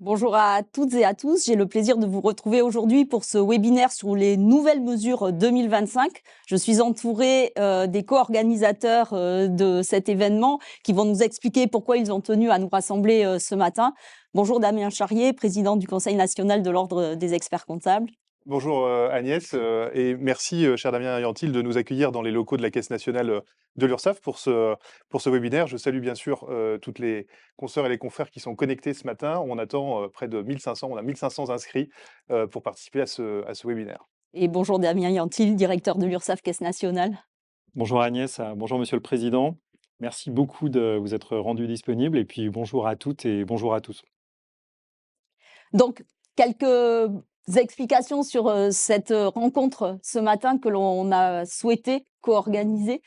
Bonjour à toutes et à tous. J'ai le plaisir de vous retrouver aujourd'hui pour ce webinaire sur les nouvelles mesures 2025. Je suis entourée des co-organisateurs de cet événement qui vont nous expliquer pourquoi ils ont tenu à nous rassembler ce matin. Bonjour Damien Charrier, président du Conseil national de l'Ordre des experts comptables. Bonjour Agnès, et merci cher Damien Ayantil de nous accueillir dans les locaux de la Caisse nationale de l'URSSAF pour ce webinaire. Je salue bien sûr toutes les consoeurs et les confrères qui sont connectés ce matin. On attend près de 1500, on a 1500 inscrits pour participer à ce webinaire. Et bonjour Damien Yantil, directeur de l'URSSAF Caisse nationale. Bonjour Agnès, bonjour Monsieur le Président. Merci beaucoup de vous être rendu disponible et puis bonjour à toutes et bonjour à tous. Donc, quelques explications sur cette rencontre ce matin que l'on a souhaité co-organiser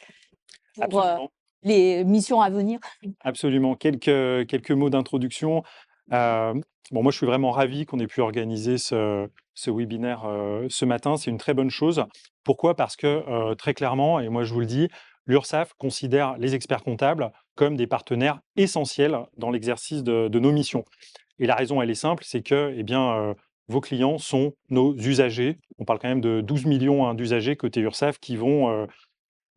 pour Absolument, les missions à venir. absolument. Quelques mots d'introduction. Euh, moi je suis vraiment ravi qu'on ait pu organiser ce webinaire ce matin. C'est une très bonne chose. Pourquoi? Parce que très clairement, et moi je vous le dis, l'URSSAF considère les experts comptables comme des partenaires essentiels dans l'exercice de nos missions. Et la raison, elle est simple, c'est que vos clients sont nos usagers. On parle quand même de 12 millions d'usagers côté URSSAF qui vont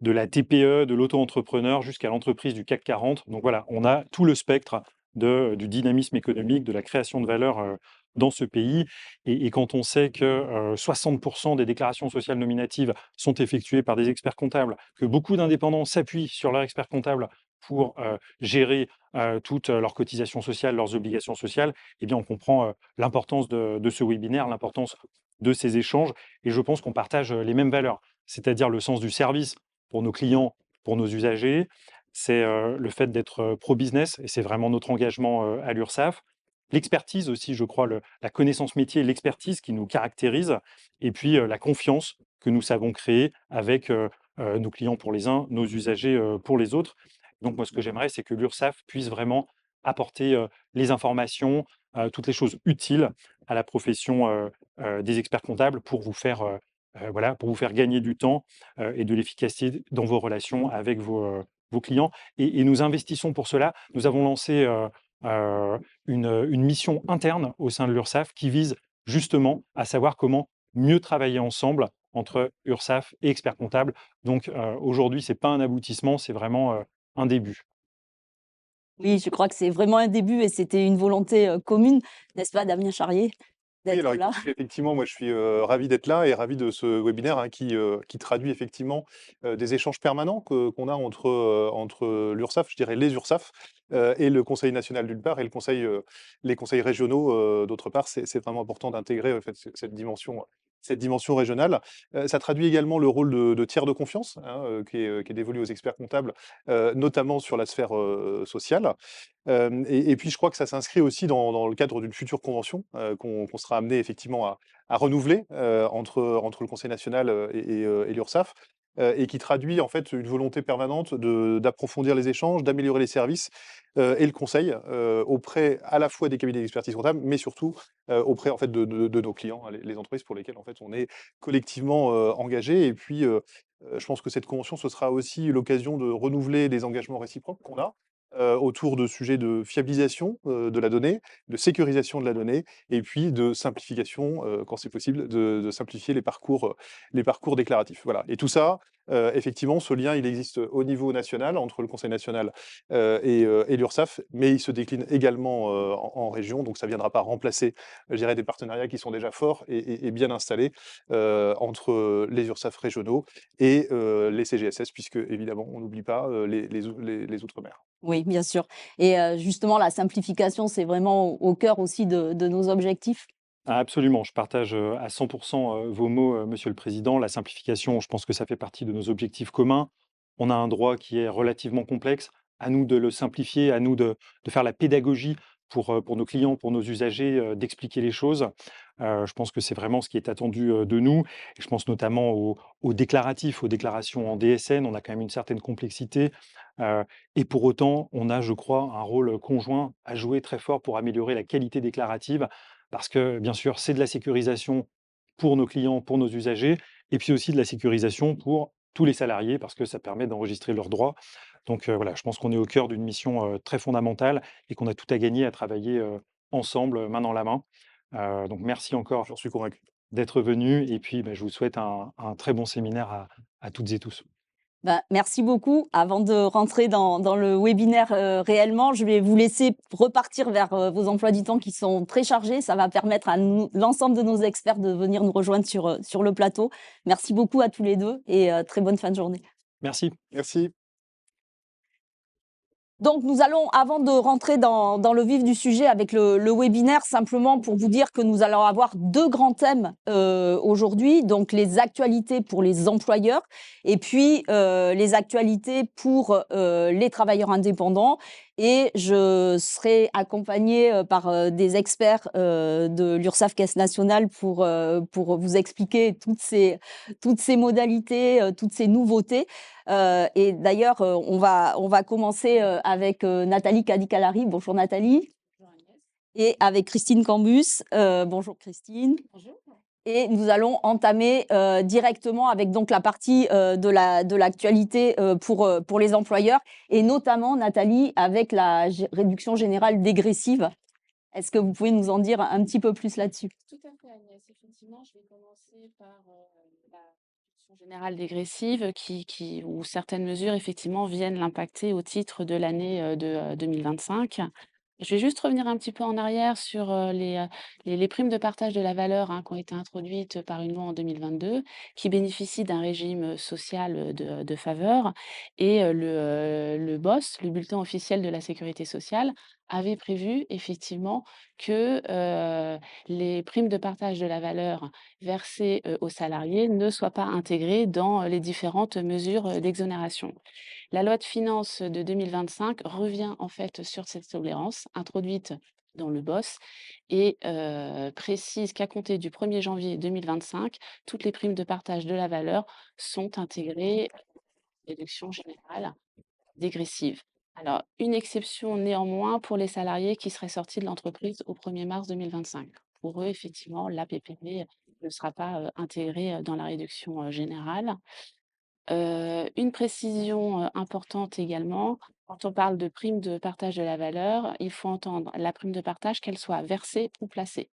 de la TPE, de l'auto-entrepreneur jusqu'à l'entreprise du CAC 40. Donc voilà, on a tout le spectre du dynamisme économique, de la création de valeur dans ce pays. Et quand on sait que 60% des déclarations sociales nominatives sont effectuées par des experts comptables, que beaucoup d'indépendants s'appuient sur leurs experts comptables pour gérer toutes leurs cotisations sociales, leurs obligations sociales, eh bien on comprend l'importance de ce webinaire, l'importance de ces échanges. Et je pense qu'on partage les mêmes valeurs, c'est-à-dire le sens du service pour nos clients, pour nos usagers. C'est le fait d'être pro-business, et c'est vraiment notre engagement à l'URSSAF. L'expertise aussi, je crois, la connaissance métier et l'expertise qui nous caractérise, et puis la confiance que nous savons créer avec nos clients pour les uns, nos usagers pour les autres. Donc moi, ce que j'aimerais, c'est que l'URSSAF puisse vraiment apporter les informations, toutes les choses utiles à la profession des experts comptables pour vous faire, voilà, pour vous faire gagner du temps et de l'efficacité dans vos relations avec vos clients. Et nous investissons pour cela. Nous avons lancé une mission interne au sein de l'URSSAF qui vise justement à savoir comment mieux travailler ensemble entre URSSAF et experts comptables. Donc aujourd'hui, ce n'est pas un aboutissement, c'est vraiment un début. Oui, je crois que c'est vraiment un début et c'était une volonté commune, n'est-ce pas, Damien Charrier, Oui, d'être alors là? écoutez, effectivement, moi je suis ravi d'être là et ravi de ce webinaire hein, qui traduit effectivement des échanges permanents qu'on a entre l'URSSAF, je dirais les URSSAF, et le Conseil national d'une part et les conseils régionaux d'autre part. C'est vraiment important d'intégrer en fait, cette dimension régionale. Ça traduit également le rôle de tiers de confiance hein, qui est dévolu aux experts comptables, notamment sur la sphère sociale. Et puis je crois que ça s'inscrit aussi dans le cadre d'une future convention, qu'on sera amené effectivement à renouveler, entre le Conseil national, et l'URSSAF, et qui traduit en fait une volonté permanente d'approfondir les échanges, d'améliorer les services, et le conseil, auprès à la fois des cabinets d'expertise comptable, mais surtout, auprès en fait de nos clients, hein, les entreprises pour lesquelles en fait on est collectivement, engagés et puis, je pense que cette convention, ce sera aussi l'occasion de renouveler des engagements réciproques qu'on a, autour de sujets de fiabilisation, de la donnée, de sécurisation de la donnée et puis de simplification, quand c'est possible, de simplifier les parcours déclaratifs. Voilà et tout ça, effectivement, ce lien, il existe au niveau national, entre le Conseil national, et l'URSSAF, mais il se décline également, en région, donc ça ne viendra pas remplacer, je dirais, des partenariats qui sont déjà forts et bien installés, entre les URSSAF régionaux et les CGSS puisque évidemment, on n'oublie pas, les outre-mer. Oui, bien sûr. Et justement, la simplification, c'est vraiment au cœur aussi de nos objectifs. Ah, absolument, je partage à 100% vos mots, Monsieur le Président. La simplification, je pense que ça fait partie de nos objectifs communs. On a un droit qui est relativement complexe. À nous de le simplifier, à nous de faire la pédagogie pour nos clients, pour nos usagers, d'expliquer les choses. Je pense que c'est vraiment ce qui est attendu de nous. Et je pense notamment aux déclaratifs, aux déclarations en DSN. On a quand même une certaine complexité. Euh, et pour autant, on a, je crois, un rôle conjoint à jouer très fort pour améliorer la qualité déclarative parce que, bien sûr, c'est de la sécurisation pour nos clients, pour nos usagers, et puis aussi de la sécurisation pour tous les salariés, parce que ça permet d'enregistrer leurs droits. Donc voilà, je pense qu'on est au cœur d'une mission très fondamentale et qu'on a tout à gagner à travailler ensemble, main dans la main. Donc merci encore J'en suis convaincu. d'être venu et puis, je vous souhaite un très bon séminaire à toutes et tous. Bah, merci beaucoup. Avant de rentrer dans le webinaire réellement, je vais vous laisser repartir vers vos emplois du temps qui sont très chargés. Ça va permettre à l'ensemble de nos experts de venir nous rejoindre sur le plateau. Merci beaucoup à tous les deux et très bonne fin de journée. Merci. Merci. Donc, nous allons, avant de rentrer dans le vif du sujet avec le webinaire, simplement pour vous dire que nous allons avoir deux grands thèmes aujourd'hui. Donc, les actualités pour les employeurs et puis les actualités pour les travailleurs indépendants. Et je serai accompagnée par des experts de l'URSSAF Caisse nationale pour vous expliquer toutes ces modalités, toutes ces nouveautés. Et d'ailleurs, on va commencer avec Nathalie Kadikalari. Bonjour Nathalie. Bonjour Agnès. Et avec Christine Cambus. Bonjour Christine. Bonjour. Et nous allons entamer directement avec donc la partie de l'actualité pour les employeurs et notamment Nathalie avec la réduction générale dégressive. Est-ce que vous pouvez nous en dire un petit peu plus là-dessus? Tout à fait Agnès. Effectivement, je vais commencer par la réduction générale dégressive où certaines mesures effectivement viennent l'impacter au titre de l'année de 2025. Je vais juste revenir un petit peu en arrière sur les primes de partage de la valeur qui ont été introduites par une loi en 2022, qui bénéficient d'un régime social de faveur. Et le BOSS, le bulletin officiel de la sécurité sociale, avait prévu effectivement que les primes de partage de la valeur versées aux salariés ne soient pas intégrées dans les différentes mesures d'exonération. La loi de finances de 2025 revient en fait sur cette tolérance introduite dans le BOSS et précise qu'à compter du 1er janvier 2025, toutes les primes de partage de la valeur sont intégrées à la réduction générale dégressive. Alors, une exception néanmoins pour les salariés qui seraient sortis de l'entreprise au 1er mars 2025. Pour eux, effectivement, la PPV ne sera pas intégrée dans la réduction générale. Une précision importante également, quand on parle de prime de partage de la valeur, il faut entendre la prime de partage, qu'elle soit versée ou placée.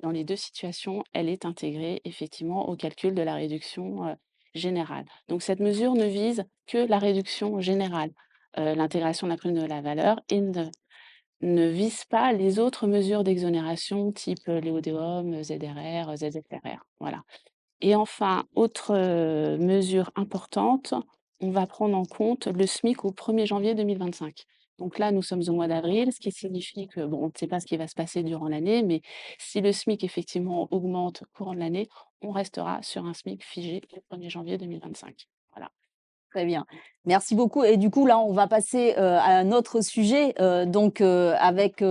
Dans les deux situations, elle est intégrée effectivement au calcul de la réduction générale. Donc cette mesure ne vise que la réduction générale, l'intégration de la prime de la valeur, et ne vise pas les autres mesures d'exonération type Léodéum, ZRR, ZFRR. Voilà. Et enfin, autre mesure importante, on va prendre en compte le SMIC au 1er janvier 2025. Donc là, nous sommes au mois d'avril, ce qui signifie que, bon, on ne sait pas ce qui va se passer durant l'année, mais si le SMIC effectivement augmente au courant de l'année, on restera sur un SMIC figé le 1er janvier 2025. Voilà. Très bien. Merci beaucoup. Et du coup, là, on va passer à un autre sujet, donc avec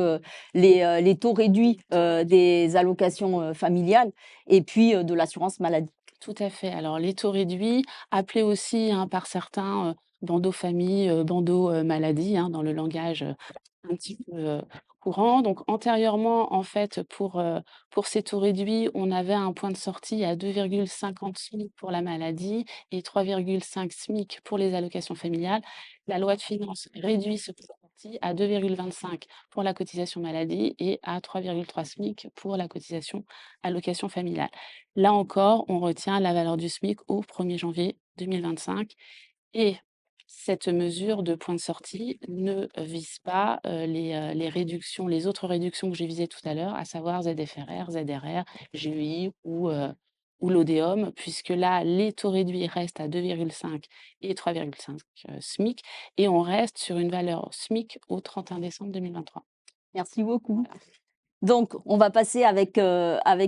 les taux réduits des allocations familiales et puis de l'assurance maladie. Tout à fait. Alors, les taux réduits, appelés aussi par certains bandeaux famille, bandeaux maladie, dans le langage un petit peu courant. Donc, antérieurement, en fait, pour ces taux réduits, on avait un point de sortie à 2,50 SMIC pour la maladie et 3,5 SMIC pour les allocations familiales. La loi de finances réduit ce point de sortie à 2,25 pour la cotisation maladie et à 3,3 SMIC pour la cotisation allocation familiale. Là encore, on retient la valeur du SMIC au 1er janvier 2025 et cette mesure de point de sortie ne vise pas les réductions, les autres réductions que j'ai visées tout à l'heure, à savoir ZFRR, ZRR, GEI ou l'ODEOM, puisque là, les taux réduits restent à 2,5 et 3,5 SMIC, et on reste sur une valeur SMIC au 31 décembre 2023. Merci beaucoup. Voilà. Donc, on va passer avec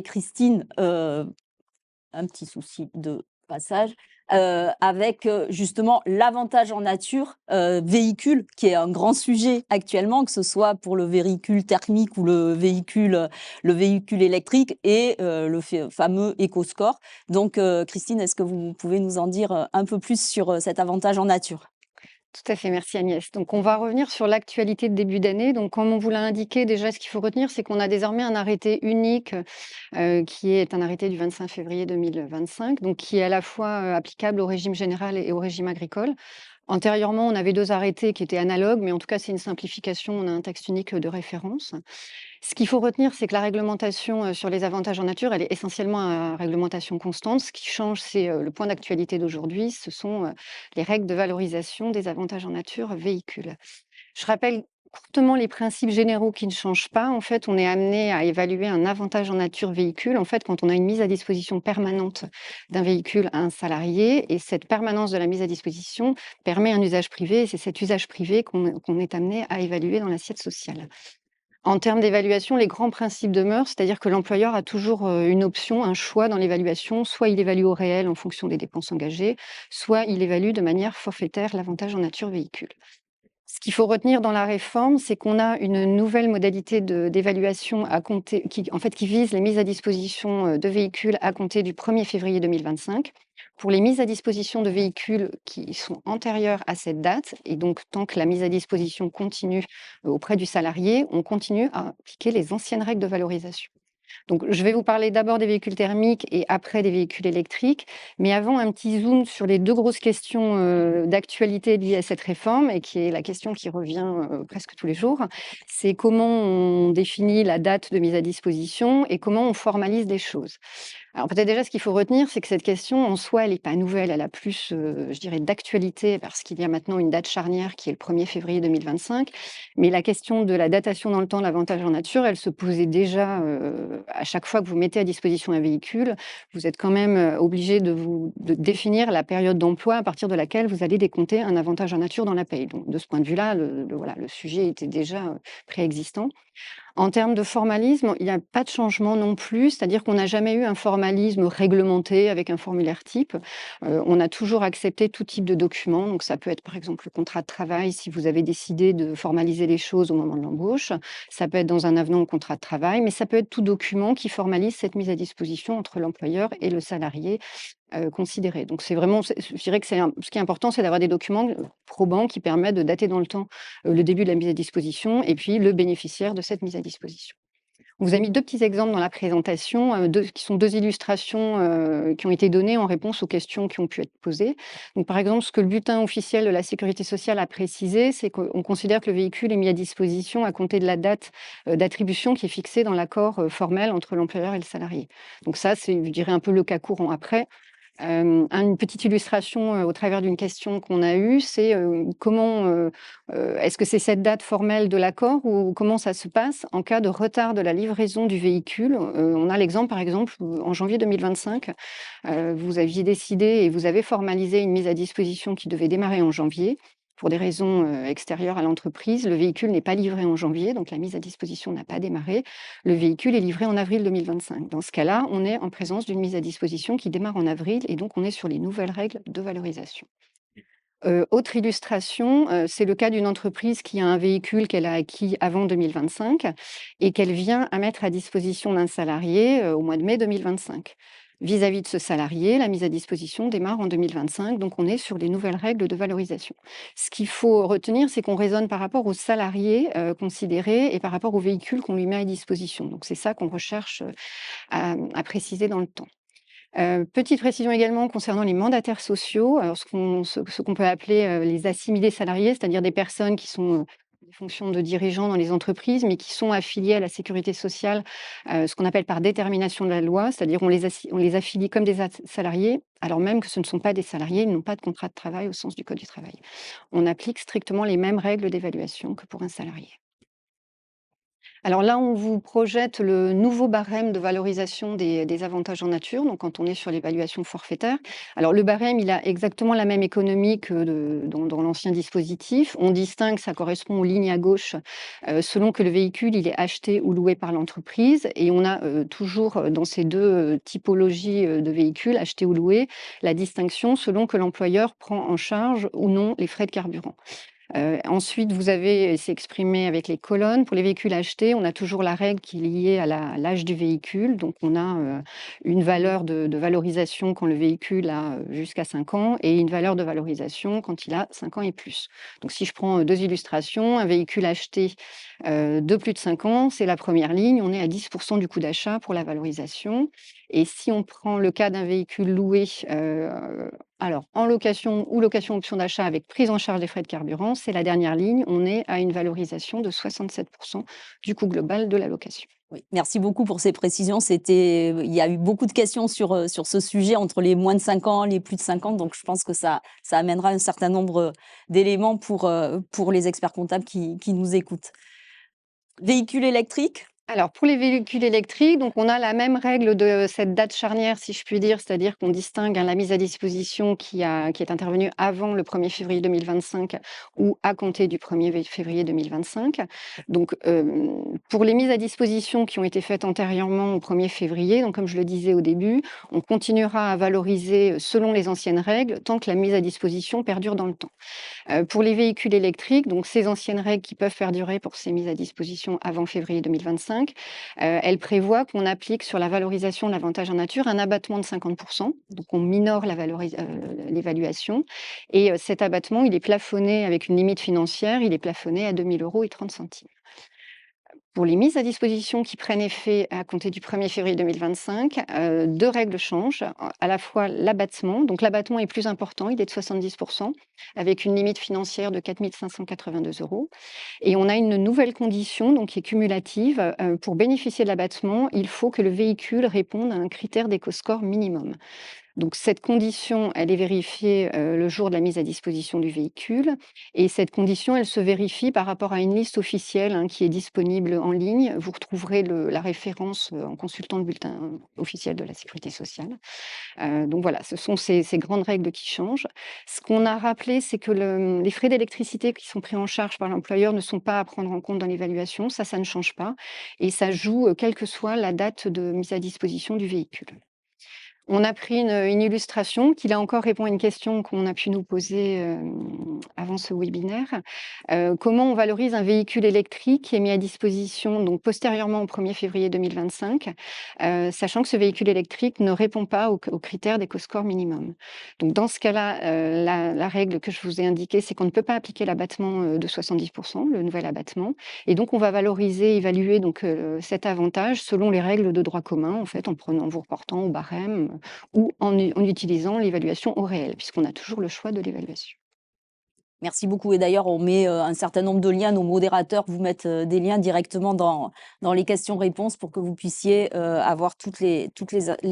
Christine, un petit souci de passage, avec justement l'avantage en nature véhicule, qui est un grand sujet actuellement, que ce soit pour le véhicule thermique ou le véhicule électrique et le fameux EcoScore. Donc, Christine, est-ce que vous pouvez nous en dire un peu plus sur cet avantage en nature? Tout à fait, merci Agnès. Donc, on va revenir sur l'actualité de début d'année. Donc, comme on vous l'a indiqué, déjà, ce qu'il faut retenir, c'est qu'on a désormais un arrêté unique qui est un arrêté du 25 février 2025, donc qui est à la fois applicable au régime général et au régime agricole. Antérieurement, on avait 2 arrêtés qui étaient analogues, mais en tout cas, c'est une simplification. On a un texte unique de référence. Ce qu'il faut retenir, c'est que la réglementation sur les avantages en nature, elle est essentiellement à réglementation constante. Ce qui change, c'est le point d'actualité d'aujourd'hui, ce sont les règles de valorisation des avantages en nature véhicules. Je rappelle courtement les principes généraux qui ne changent pas. En fait, on est amené à évaluer un avantage en nature véhicule, en fait, quand on a une mise à disposition permanente d'un véhicule à un salarié. Et cette permanence de la mise à disposition permet un usage privé. Et c'est cet usage privé qu'on est amené à évaluer dans l'assiette sociale. En termes d'évaluation, les grands principes demeurent, c'est-à-dire que l'employeur a toujours une option, un choix dans l'évaluation. Soit il évalue au réel en fonction des dépenses engagées, soit il évalue de manière forfaitaire l'avantage en nature véhicule. Ce qu'il faut retenir dans la réforme, c'est qu'on a une nouvelle modalité d'évaluation à compter, qui vise les mises à disposition de véhicules à compter du 1er février 2025. Pour les mises à disposition de véhicules qui sont antérieures à cette date, et donc tant que la mise à disposition continue auprès du salarié, on continue à appliquer les anciennes règles de valorisation. Donc, je vais vous parler d'abord des véhicules thermiques et après des véhicules électriques. Mais avant, un petit zoom sur les 2 grosses questions d'actualité liées à cette réforme, et qui est la question qui revient presque tous les jours. C'est comment on définit la date de mise à disposition et comment on formalise les choses. Alors peut-être déjà, ce qu'il faut retenir, c'est que cette question, en soi, elle n'est pas nouvelle. Elle a plus, je dirais, d'actualité parce qu'il y a maintenant une date charnière qui est le 1er février 2025. Mais la question de la datation dans le temps de l'avantage en nature, elle se posait déjà à chaque fois que vous mettez à disposition un véhicule. Vous êtes quand même obligé de définir la période d'emploi à partir de laquelle vous allez décompter un avantage en nature dans la paye. Donc de ce point de vue-là, voilà, le sujet était déjà préexistant. En termes de formalisme, il n'y a pas de changement non plus, c'est-à-dire qu'on n'a jamais eu un formalisme réglementé avec un formulaire type. On a toujours accepté tout type de document, donc ça peut être par exemple le contrat de travail si vous avez décidé de formaliser les choses au moment de l'embauche, ça peut être dans un avenant au contrat de travail, mais ça peut être tout document qui formalise cette mise à disposition entre l'employeur et le salarié considéré. Donc c'est vraiment, je dirais que ce qui est important, c'est d'avoir des documents probants qui permettent de dater dans le temps le début de la mise à disposition et puis le bénéficiaire de cette mise à disposition. On vous a mis 2 petits exemples dans la présentation, qui sont 2 illustrations qui ont été données en réponse aux questions qui ont pu être posées. Donc, par exemple, ce que le bulletin officiel de la sécurité sociale a précisé, c'est qu'on considère que le véhicule est mis à disposition à compter de la date d'attribution qui est fixée dans l'accord formel entre l'employeur et le salarié. Donc ça, c'est, je dirais, un peu le cas courant. Après, une petite illustration au travers d'une question qu'on a eue, c'est comment est-ce que c'est cette date formelle de l'accord ou comment ça se passe en cas de retard de la livraison du véhicule? On a l'exemple, par exemple, où en janvier 2025, vous aviez décidé et vous avez formalisé une mise à disposition qui devait démarrer en janvier. Pour des raisons extérieures à l'entreprise, le véhicule n'est pas livré en janvier, donc la mise à disposition n'a pas démarré. Le véhicule est livré en avril 2025. Dans ce cas-là, on est en présence d'une mise à disposition qui démarre en avril et donc on est sur les nouvelles règles de valorisation. Autre illustration, c'est le cas d'une entreprise qui a un véhicule qu'elle a acquis avant 2025 et qu'elle vient à mettre à disposition d'un salarié au mois de mai 2025. Vis-à-vis de ce salarié, la mise à disposition démarre en 2025, donc on est sur les nouvelles règles de valorisation. Ce qu'il faut retenir, c'est qu'on raisonne par rapport aux salariés considérés et par rapport au véhicule qu'on lui met à disposition. Donc c'est ça qu'on recherche à préciser dans le temps. Petite précision également concernant les mandataires sociaux, alors ce qu'on peut appeler les assimilés salariés, c'est-à-dire des personnes qui sont des fonctions de dirigeants dans les entreprises, mais qui sont affiliées à la sécurité sociale, ce qu'on appelle par détermination de la loi, c'est-à-dire on les affilie comme des salariés, alors même que ce ne sont pas des salariés, ils n'ont pas de contrat de travail au sens du Code du travail. On applique strictement les mêmes règles d'évaluation que pour un salarié. Alors là, on vous projette le nouveau barème de valorisation des avantages en nature, donc quand on est sur l'évaluation forfaitaire. Alors le barème, il a exactement la même économie que dans l'ancien dispositif. On distingue, ça correspond aux lignes à gauche, selon que le véhicule, il est acheté ou loué par l'entreprise. Et on a toujours dans ces 2 typologies de véhicules, achetés ou loués, la distinction selon que l'employeur prend en charge ou non les frais de carburant. Ensuite, vous avez, c'est exprimé avec les colonnes. Pour les véhicules achetés, on a toujours la règle qui est liée à l'âge du véhicule. Donc, on a une valeur de valorisation quand le véhicule a jusqu'à 5 ans et une valeur de valorisation quand il a 5 ans et plus. Donc, si je prends 2 illustrations, un véhicule acheté de plus de 5 ans, c'est la première ligne. On est à 10% du coût d'achat pour la valorisation. Et si on prend le cas d'un véhicule loué Alors, en location ou location option d'achat avec prise en charge des frais de carburant, c'est la dernière ligne. On est à une valorisation de 67% du coût global de la location. Oui, merci beaucoup pour ces précisions. Il y a eu beaucoup de questions sur ce sujet entre les moins de 5 ans, les plus de 50. Donc, je pense que ça amènera un certain nombre d'éléments pour les experts comptables qui nous écoutent. Véhicules électriques? Alors, pour les véhicules électriques, donc on a la même règle de cette date charnière, si je puis dire, c'est-à-dire qu'on distingue la mise à disposition qui est intervenue avant le 1er février 2025 ou à compter du 1er février 2025. Donc, pour les mises à disposition qui ont été faites antérieurement au 1er février, donc comme je le disais au début, on continuera à valoriser selon les anciennes règles tant que la mise à disposition perdure dans le temps. Pour les véhicules électriques, donc ces anciennes règles qui peuvent perdurer pour ces mises à disposition avant février 2025, elles prévoient qu'on applique sur la valorisation de l'avantage en nature un abattement de 50%. Donc on minore l'évaluation. Et cet abattement, il est plafonné avec une limite financière, il est plafonné à 2 000 € et 30 centimes. Pour les mises à disposition qui prennent effet à compter du 1er février 2025, 2 règles changent. À la fois l'abattement, donc l'abattement est plus important, il est de 70%, avec une limite financière de 4 582 €. Et on a une nouvelle condition, donc qui est cumulative. Pour bénéficier de l'abattement, il faut que le véhicule réponde à un critère d'éco-score minimum. Donc cette condition, elle est vérifiée le jour de la mise à disposition du véhicule. Et cette condition, elle se vérifie par rapport à une liste officielle qui est disponible en ligne. Vous retrouverez la référence en consultant le bulletin officiel de la Sécurité sociale. Donc voilà, ce sont ces grandes règles qui changent. Ce qu'on a rappelé, c'est que les frais d'électricité qui sont pris en charge par l'employeur ne sont pas à prendre en compte dans l'évaluation. Ça ne change pas. Et ça joue quelle que soit la date de mise à disposition du véhicule. On a pris une illustration qui, là encore, répond à une question qu'on a pu nous poser avant ce webinaire. Comment on valorise un véhicule électrique qui est mis à disposition donc, postérieurement au 1er février 2025, sachant que ce véhicule électrique ne répond pas aux critères d'éco-score minimum. Donc, dans ce cas-là, la règle que je vous ai indiquée, c'est qu'on ne peut pas appliquer l'abattement de 70%, le nouvel abattement. Et donc, on va valoriser, évaluer donc, cet avantage selon les règles de droit commun, en fait, en vous reportant au barème ou en utilisant l'évaluation au réel, puisqu'on a toujours le choix de l'évaluation. Merci beaucoup. Et d'ailleurs, on met un certain nombre de liens. Nos modérateurs vous mettent des liens directement dans les questions-réponses pour que vous puissiez avoir toutes les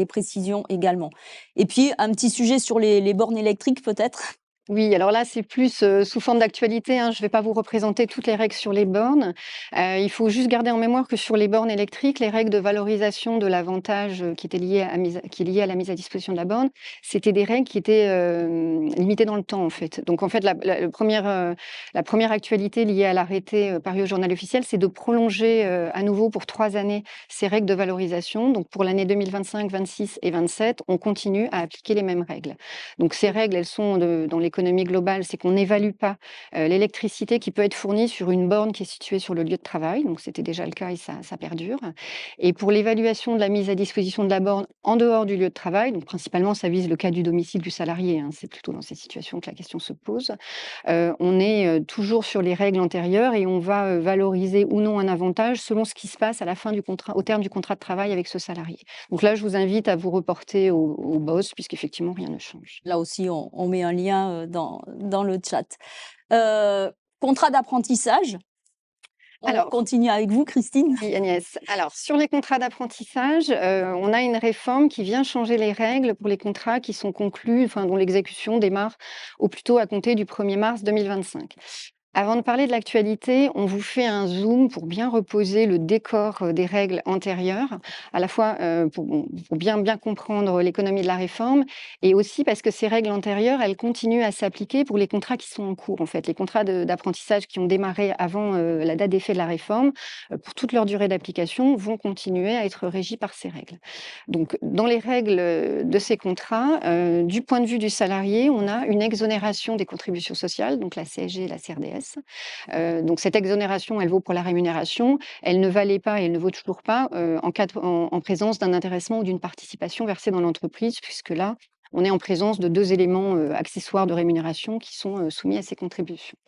précisions également. Et puis, un petit sujet sur les bornes électriques peut-être. Oui, alors là, c'est plus sous forme d'actualité. Je ne vais pas vous représenter toutes les règles sur les bornes. Il faut juste garder en mémoire que sur les bornes électriques, les règles de valorisation de l'avantage qui est lié à la mise à disposition de la borne, c'était des règles qui étaient limitées dans le temps, en fait. Donc, en fait, la première actualité liée à l'arrêté paru au journal officiel, c'est de prolonger à nouveau pour 3 années ces règles de valorisation. Donc, pour l'année 2025, 26 et 27, on continue à appliquer les mêmes règles. Donc, ces règles, elles sont dans l'économie globale, c'est qu'on n'évalue pas l'électricité qui peut être fournie sur une borne qui est située sur le lieu de travail. Donc, c'était déjà le cas et ça perdure. Et pour l'évaluation de la mise à disposition de la borne en dehors du lieu de travail, donc principalement, ça vise le cas du domicile du salarié. C'est plutôt dans ces situations que la question se pose. On est toujours sur les règles antérieures et on va valoriser ou non un avantage selon ce qui se passe à la fin du contrat, au terme du contrat de travail avec ce salarié. Donc là, je vous invite à vous reporter au boss, puisqu'effectivement, rien ne change. Là aussi, on met un lien dans le chat. Contrat d'apprentissage. On continue avec vous, Christine. Oui, Agnès. Alors, sur les contrats d'apprentissage, on a une réforme qui vient changer les règles pour les contrats qui sont conclus, dont l'exécution démarre au plus tôt à compter du 1er mars 2025. Avant de parler de l'actualité, on vous fait un zoom pour bien reposer le décor des règles antérieures, à la fois pour bien comprendre l'économie de la réforme et aussi parce que ces règles antérieures, elles continuent à s'appliquer pour les contrats qui sont en cours. En fait, les contrats d'apprentissage qui ont démarré avant la date d'effet de la réforme, pour toute leur durée d'application, vont continuer à être régis par ces règles. Donc, dans les règles de ces contrats, du point de vue du salarié, on a une exonération des contributions sociales, donc la CSG et la CRDS. Donc cette exonération, elle vaut pour la rémunération. Elle ne valait pas et elle ne vaut toujours pas en présence d'un intéressement ou d'une participation versée dans l'entreprise, puisque là, on est en présence de 2 éléments accessoires de rémunération qui sont soumis à ces contributions.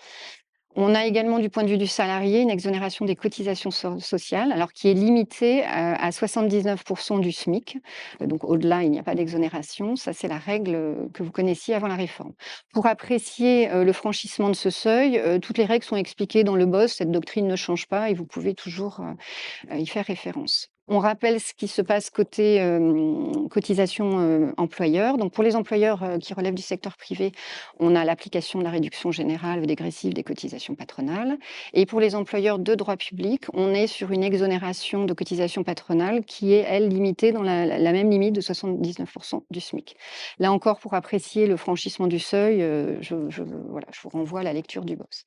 On a également, du point de vue du salarié, une exonération des cotisations sociales, alors qui est limitée à 79% du SMIC. Donc au-delà, il n'y a pas d'exonération. Ça, c'est la règle que vous connaissiez avant la réforme. Pour apprécier le franchissement de ce seuil, toutes les règles sont expliquées dans le BOS. Cette doctrine ne change pas et vous pouvez toujours y faire référence. On rappelle ce qui se passe côté cotisation employeur. Donc pour les employeurs qui relèvent du secteur privé, on a l'application de la réduction générale dégressive des cotisations patronales. Et pour les employeurs de droit public, on est sur une exonération de cotisations patronales qui est, elle, limitée dans la même limite de 79% du SMIC. Là encore, pour apprécier le franchissement du seuil, voilà, je vous renvoie à la lecture du BOS.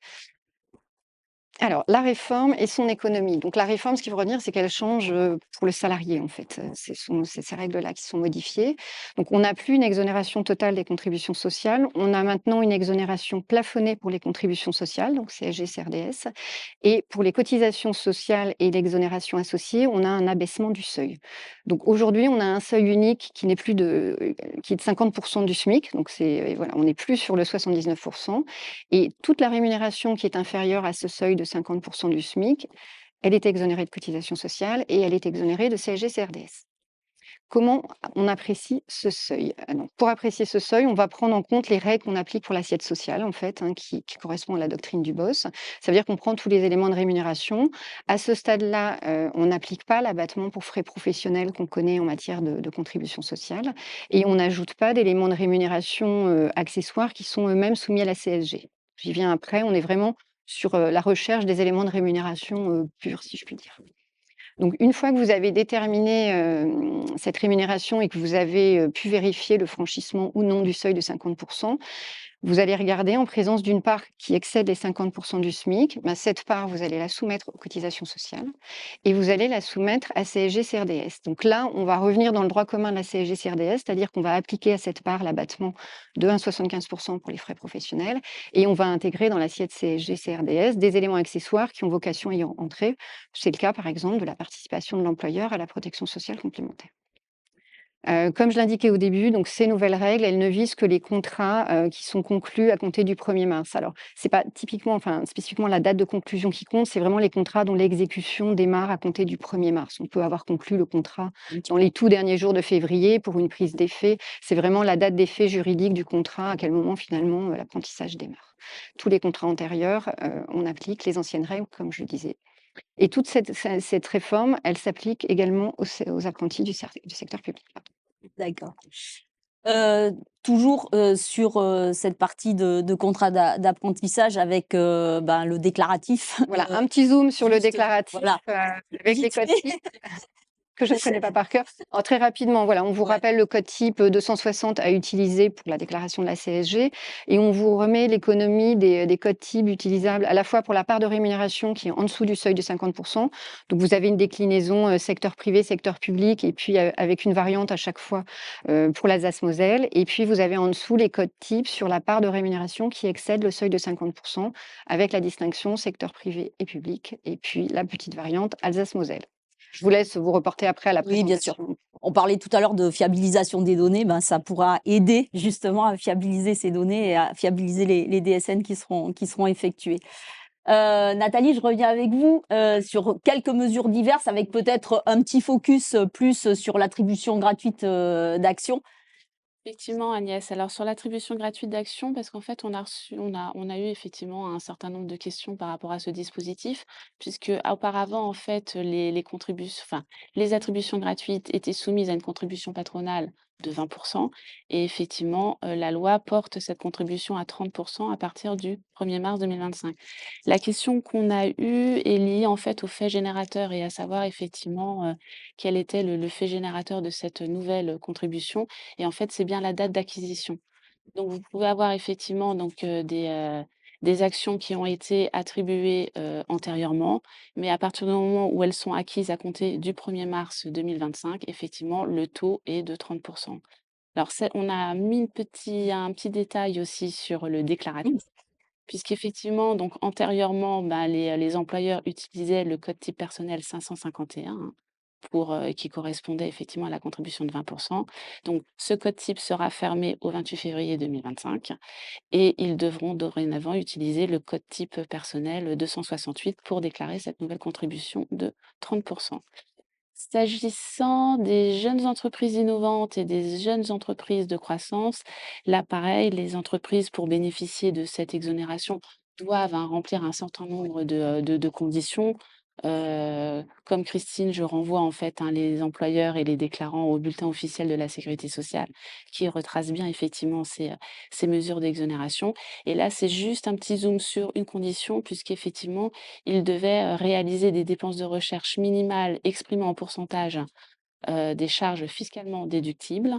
Alors, la réforme et son économie. Donc la réforme, ce qu'il faut retenir, c'est qu'elle change, pour le salarié, en fait. C'est ces règles-là qui sont modifiées. Donc on n'a plus une exonération totale des contributions sociales. On a maintenant une exonération plafonnée pour les contributions sociales, donc CSG, CRDS. Et pour les cotisations sociales et l'exonération associée, on a un abaissement du seuil. Donc aujourd'hui, on a un seuil unique qui n'est plus qui est de 50% du SMIC. Donc voilà, on n'est plus sur le 79%. Et toute la rémunération qui est inférieure à ce seuil de 50% du SMIC, elle est exonérée de cotisations sociales et elle est exonérée de CSG-CRDS. Comment on apprécie ce seuil? Donc, pour apprécier ce seuil, on va prendre en compte les règles qu'on applique pour l'assiette sociale, en fait, qui correspond à la doctrine du BOS. Ça veut dire qu'on prend tous les éléments de rémunération. À ce stade-là, on n'applique pas l'abattement pour frais professionnels qu'on connaît en matière de contribution sociale et on n'ajoute pas d'éléments de rémunération accessoires qui sont eux-mêmes soumis à la CSG. J'y viens après, on est vraiment sur la recherche des éléments de rémunération purs, si je puis dire. Donc une fois que vous avez déterminé cette rémunération et que vous avez pu vérifier le franchissement ou non du seuil de 50%, vous allez regarder en présence d'une part qui excède les 50% du SMIC. Cette part, vous allez la soumettre aux cotisations sociales et vous allez la soumettre à CSG-CRDS. Donc là, on va revenir dans le droit commun de la CSG-CRDS, c'est-à-dire qu'on va appliquer à cette part l'abattement de 1,75% pour les frais professionnels et on va intégrer dans l'assiette CSG-CRDS des éléments accessoires qui ont vocation à y entrer. C'est le cas, par exemple, de la participation de l'employeur à la protection sociale complémentaire. Comme je l'indiquais au début, donc ces nouvelles règles, elles ne visent que les contrats qui sont conclus à compter du 1er mars. Alors, c'est pas spécifiquement la date de conclusion qui compte, c'est vraiment les contrats dont l'exécution démarre à compter du 1er mars. On peut avoir conclu le contrat dans les tout derniers jours de février pour une prise d'effet. C'est vraiment la date d'effet juridique du contrat, à quel moment finalement l'apprentissage démarre. Tous les contrats antérieurs, on applique les anciennes règles, comme je le disais. Et toute cette réforme, elle s'applique également aux apprentis du secteur public. D'accord. Toujours sur cette partie de contrat d'apprentissage avec le déclaratif. Voilà, un petit zoom sur le juste, déclaratif voilà. avec les codes types que je ne connais pas par cœur. Alors, très rapidement, voilà, on vous rappelle le code type 260 à utiliser pour la déclaration de la CSG et on vous remet l'économie des codes types utilisables à la fois pour la part de rémunération qui est en dessous du seuil de 50%. Donc, vous avez une déclinaison secteur privé, secteur public et puis avec une variante à chaque fois pour l'Alsace-Moselle. Et puis, vous avez en dessous les codes types sur la part de rémunération qui excède le seuil de 50% avec la distinction secteur privé et public et puis la petite variante Alsace-Moselle. Je vous laisse vous reporter après à la Oui, bien sûr. présentation. On parlait tout à l'heure de fiabilisation des données, ça pourra aider justement à fiabiliser ces données et à fiabiliser les DSN qui seront effectués. Nathalie, je reviens avec vous sur quelques mesures diverses avec peut-être un petit focus plus sur l'attribution gratuite d'actions. Effectivement, Agnès. Alors sur l'attribution gratuite d'actions, parce qu'en fait, on a eu effectivement un certain nombre de questions par rapport à ce dispositif, puisque auparavant, en fait, les attributions gratuites étaient soumises à une contribution patronale de 20%. Et effectivement, la loi porte cette contribution à 30% à partir du 1er mars 2025. La question qu'on a eue est liée en fait au fait générateur et à savoir effectivement quel était le fait générateur de cette nouvelle contribution. Et en fait, c'est bien la date d'acquisition. Donc vous pouvez avoir effectivement des actions qui ont été attribuées, antérieurement, mais à partir du moment où elles sont acquises à compter du 1er mars 2025, effectivement, le taux est de 30%. Alors on a mis un petit détail aussi sur le déclaratif, puisqu'effectivement, donc antérieurement, les employeurs utilisaient le code type personnel 551, qui correspondait effectivement à la contribution de 20%. Donc ce code type sera fermé au 28 février 2025 et ils devront dorénavant utiliser le code type personnel 268 pour déclarer cette nouvelle contribution de 30%. S'agissant des jeunes entreprises innovantes et des jeunes entreprises de croissance, là pareil, les entreprises pour bénéficier de cette exonération doivent remplir un certain nombre de conditions. Comme Christine, je renvoie en fait les employeurs et les déclarants au bulletin officiel de la Sécurité sociale qui retrace bien effectivement ces mesures d'exonération. Et là, c'est juste un petit zoom sur une condition puisqu'effectivement, ils devaient réaliser des dépenses de recherche minimales exprimées en pourcentage des charges fiscalement déductibles.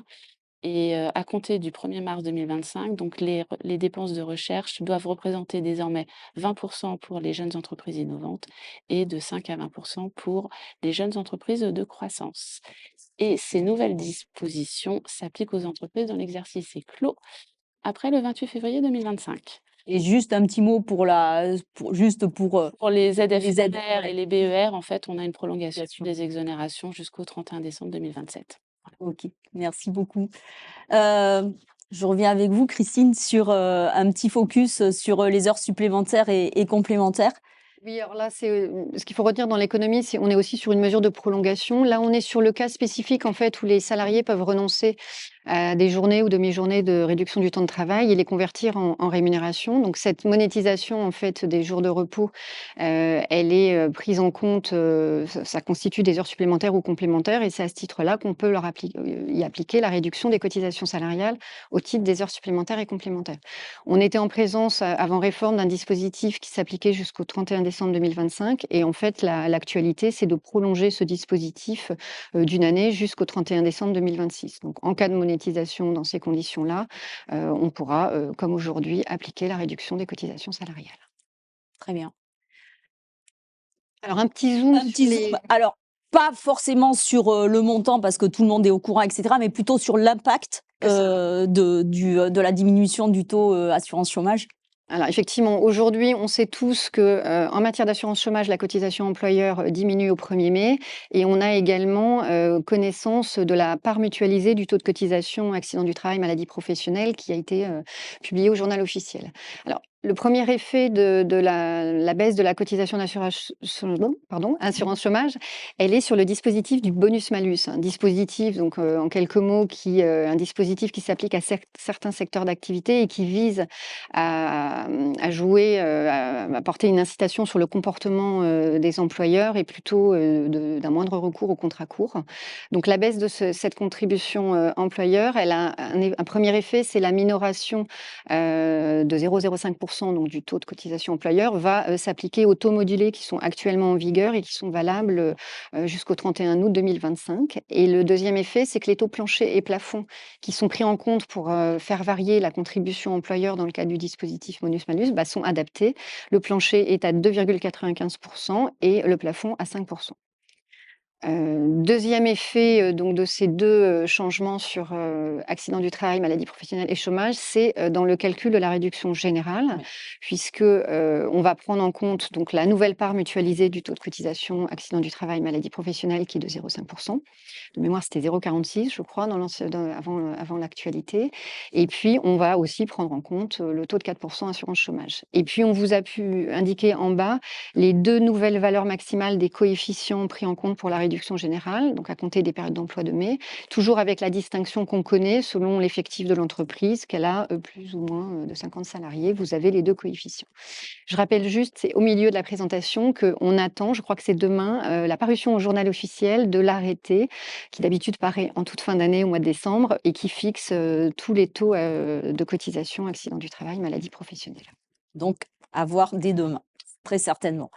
Et à compter du 1er mars 2025, donc les dépenses de recherche doivent représenter désormais 20% pour les jeunes entreprises innovantes et de 5 à 20% pour les jeunes entreprises de croissance. Et ces nouvelles dispositions s'appliquent aux entreprises dont l'exercice est clos après le 28 février 2025. Et juste un petit mot pour Pour les aides les aides, FNR ouais. et les BER, en fait, on a une prolongation Bien sûr. des exonérations jusqu'au 31 décembre 2027. Ok, merci beaucoup. Je reviens avec vous, Christine, sur un petit focus sur les heures supplémentaires et complémentaires. Oui, alors là, ce qu'il faut retenir dans l'économie, c'est on est aussi sur une mesure de prolongation. Là, on est sur le cas spécifique en fait où les salariés peuvent renoncer à des journées ou demi-journées de réduction du temps de travail et les convertir en rémunération. Donc cette monétisation en fait des jours de repos, elle est prise en compte. Ça constitue des heures supplémentaires ou complémentaires et c'est à ce titre-là qu'on peut y appliquer la réduction des cotisations salariales au titre des heures supplémentaires et complémentaires. On était en présence avant réforme d'un dispositif qui s'appliquait jusqu'au 31 décembre 2025 et en fait l'actualité c'est de prolonger ce dispositif d'une année jusqu'au 31 décembre 2026. Donc en cas de monétisation dans ces conditions-là, on pourra comme aujourd'hui appliquer la réduction des cotisations salariales. Très bien. Alors un petit zoom Un sur petit zoom. Alors, pas forcément sur le montant parce que tout le monde est au courant, etc., mais plutôt sur l'impact de la diminution du taux assurance chômage. Alors effectivement, aujourd'hui, on sait tous que en matière d'assurance chômage, la cotisation employeur diminue au 1er mai et on a également connaissance de la part mutualisée du taux de cotisation accident du travail, maladie professionnelle qui a été publié au journal officiel. Alors, le premier effet de la baisse de la cotisation d'assurance assurance chômage, elle est sur le dispositif du bonus-malus. Un dispositif, donc en quelques mots, un dispositif qui s'applique à certains secteurs d'activité et qui vise à jouer, à porter une incitation sur le comportement des employeurs et plutôt d'un moindre recours au contrat court. Donc la baisse de cette contribution employeur, elle a un premier effet, c'est la minoration de 0,05% donc du taux de cotisation employeur va s'appliquer aux taux modulés qui sont actuellement en vigueur et qui sont valables jusqu'au 31 août 2025. Et le deuxième effet, c'est que les taux planchers et plafonds qui sont pris en compte pour faire varier la contribution employeur dans le cadre du dispositif bonus-malus sont adaptés. Le plancher est à 2,95% et le plafond à 5%. Deuxième effet donc de ces deux changements sur accident du travail, maladie professionnelle et chômage, c'est dans le calcul de la réduction générale, Oui. puisque on va prendre en compte donc la nouvelle part mutualisée du taux de cotisation accident du travail, maladie professionnelle qui est de 0,5%. De mémoire, c'était 0,46, je crois, avant l'actualité. Et puis, on va aussi prendre en compte le taux de 4% assurance chômage. Et puis, on vous a pu indiquer en bas les deux nouvelles valeurs maximales des coefficients pris en compte pour la réduction générale, donc à compter des périodes d'emploi de mai, toujours avec la distinction qu'on connaît selon l'effectif de l'entreprise, qu'elle a plus ou moins de 50 salariés. Vous avez les deux coefficients. Je rappelle juste, c'est au milieu de la présentation qu'on attend, je crois que c'est demain, la parution au journal officiel de l'arrêté qui d'habitude paraît en toute fin d'année, au mois de décembre, et qui fixe tous les taux de cotisation accident du travail, maladie professionnelle. Donc, à voir dès demain, très certainement.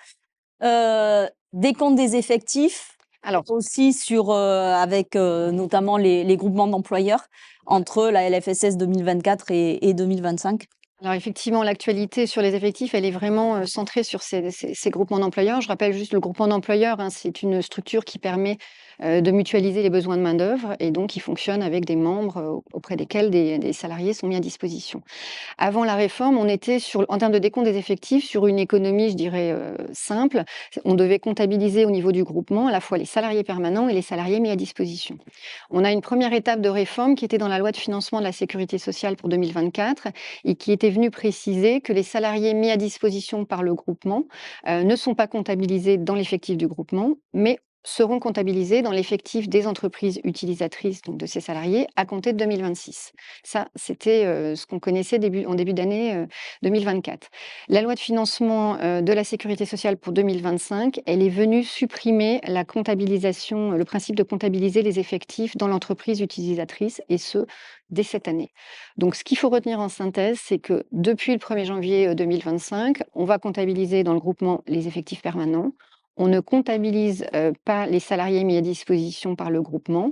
Décompte des effectifs, Alors, aussi avec notamment les groupements d'employeurs entre la LFSS 2024 et 2025. Alors effectivement, l'actualité sur les effectifs, elle est vraiment centrée sur ces groupements d'employeurs. Je rappelle juste le groupement d'employeurs, c'est une structure qui permet de mutualiser les besoins de main-d'œuvre et donc ils fonctionnent avec des membres auprès desquels des salariés sont mis à disposition. Avant la réforme, on était en termes de décompte des effectifs, sur une économie, je dirais, simple. On devait comptabiliser au niveau du groupement à la fois les salariés permanents et les salariés mis à disposition. On a une première étape de réforme qui était dans la loi de financement de la sécurité sociale pour 2024 et qui était venue préciser que les salariés mis à disposition par le groupement ne sont pas comptabilisés dans l'effectif du groupement, mais seront comptabilisés dans l'effectif des entreprises utilisatrices, donc de ces salariés, à compter de 2026. Ça, c'était ce qu'on connaissait en début d'année 2024. La loi de financement de la sécurité sociale pour 2025, elle est venue supprimer la comptabilisation, le principe de comptabiliser les effectifs dans l'entreprise utilisatrice, et ce, dès cette année. Donc, ce qu'il faut retenir en synthèse, c'est que depuis le 1er janvier 2025, on va comptabiliser dans le groupement les effectifs permanents. On ne comptabilise pas les salariés mis à disposition par le groupement,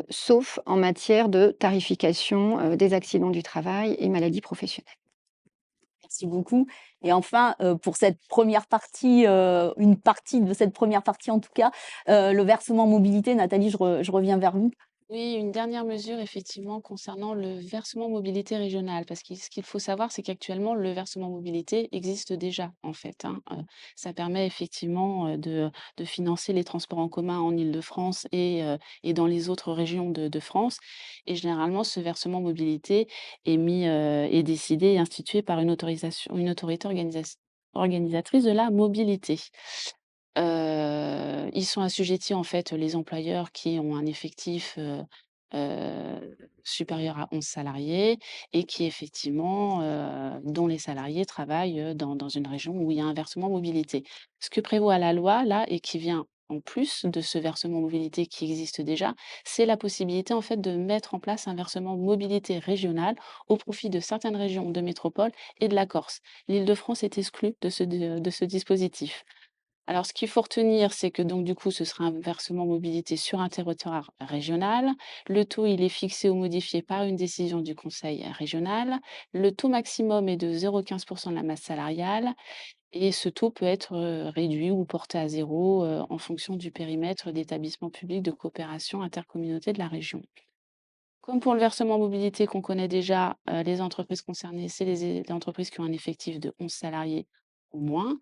sauf en matière de tarification des accidents du travail et maladies professionnelles. Merci beaucoup. Et enfin, pour cette première partie, une partie de cette première partie en tout cas, le versement mobilité, Nathalie, je reviens vers vous. Oui, une dernière mesure effectivement concernant le versement mobilité régional, parce que ce qu'il faut savoir, c'est qu'actuellement, le versement mobilité existe déjà, en fait, hein. Ça permet effectivement de financer les transports en commun en Île-de-France et dans les autres régions de France. Et généralement, ce versement mobilité est décidé et institué par une autorité organisatrice de la mobilité. Ils sont assujettis, en fait, les employeurs qui ont un effectif, supérieur à 11 salariés et qui effectivement, dont les salariés travaillent, dans une région où il y a un versement mobilité. Ce que prévoit la loi, là, et qui vient en plus de ce versement mobilité qui existe déjà, c'est la possibilité, en fait, de mettre en place un versement mobilité régional au profit de certaines régions de métropole et de la Corse. L'Île-de-France est exclue de ce dispositif. Alors, ce qu'il faut retenir, c'est que donc du coup, ce sera un versement mobilité sur un territoire régional. Le taux, il est fixé ou modifié par une décision du conseil régional. Le taux maximum est de 0,15% de la masse salariale et ce taux peut être réduit ou porté à zéro en fonction du périmètre d'établissement public de coopération intercommunauté de la région. Comme pour le versement mobilité qu'on connaît déjà, les entreprises concernées, c'est les entreprises qui ont un effectif de 11 salariés ou moins.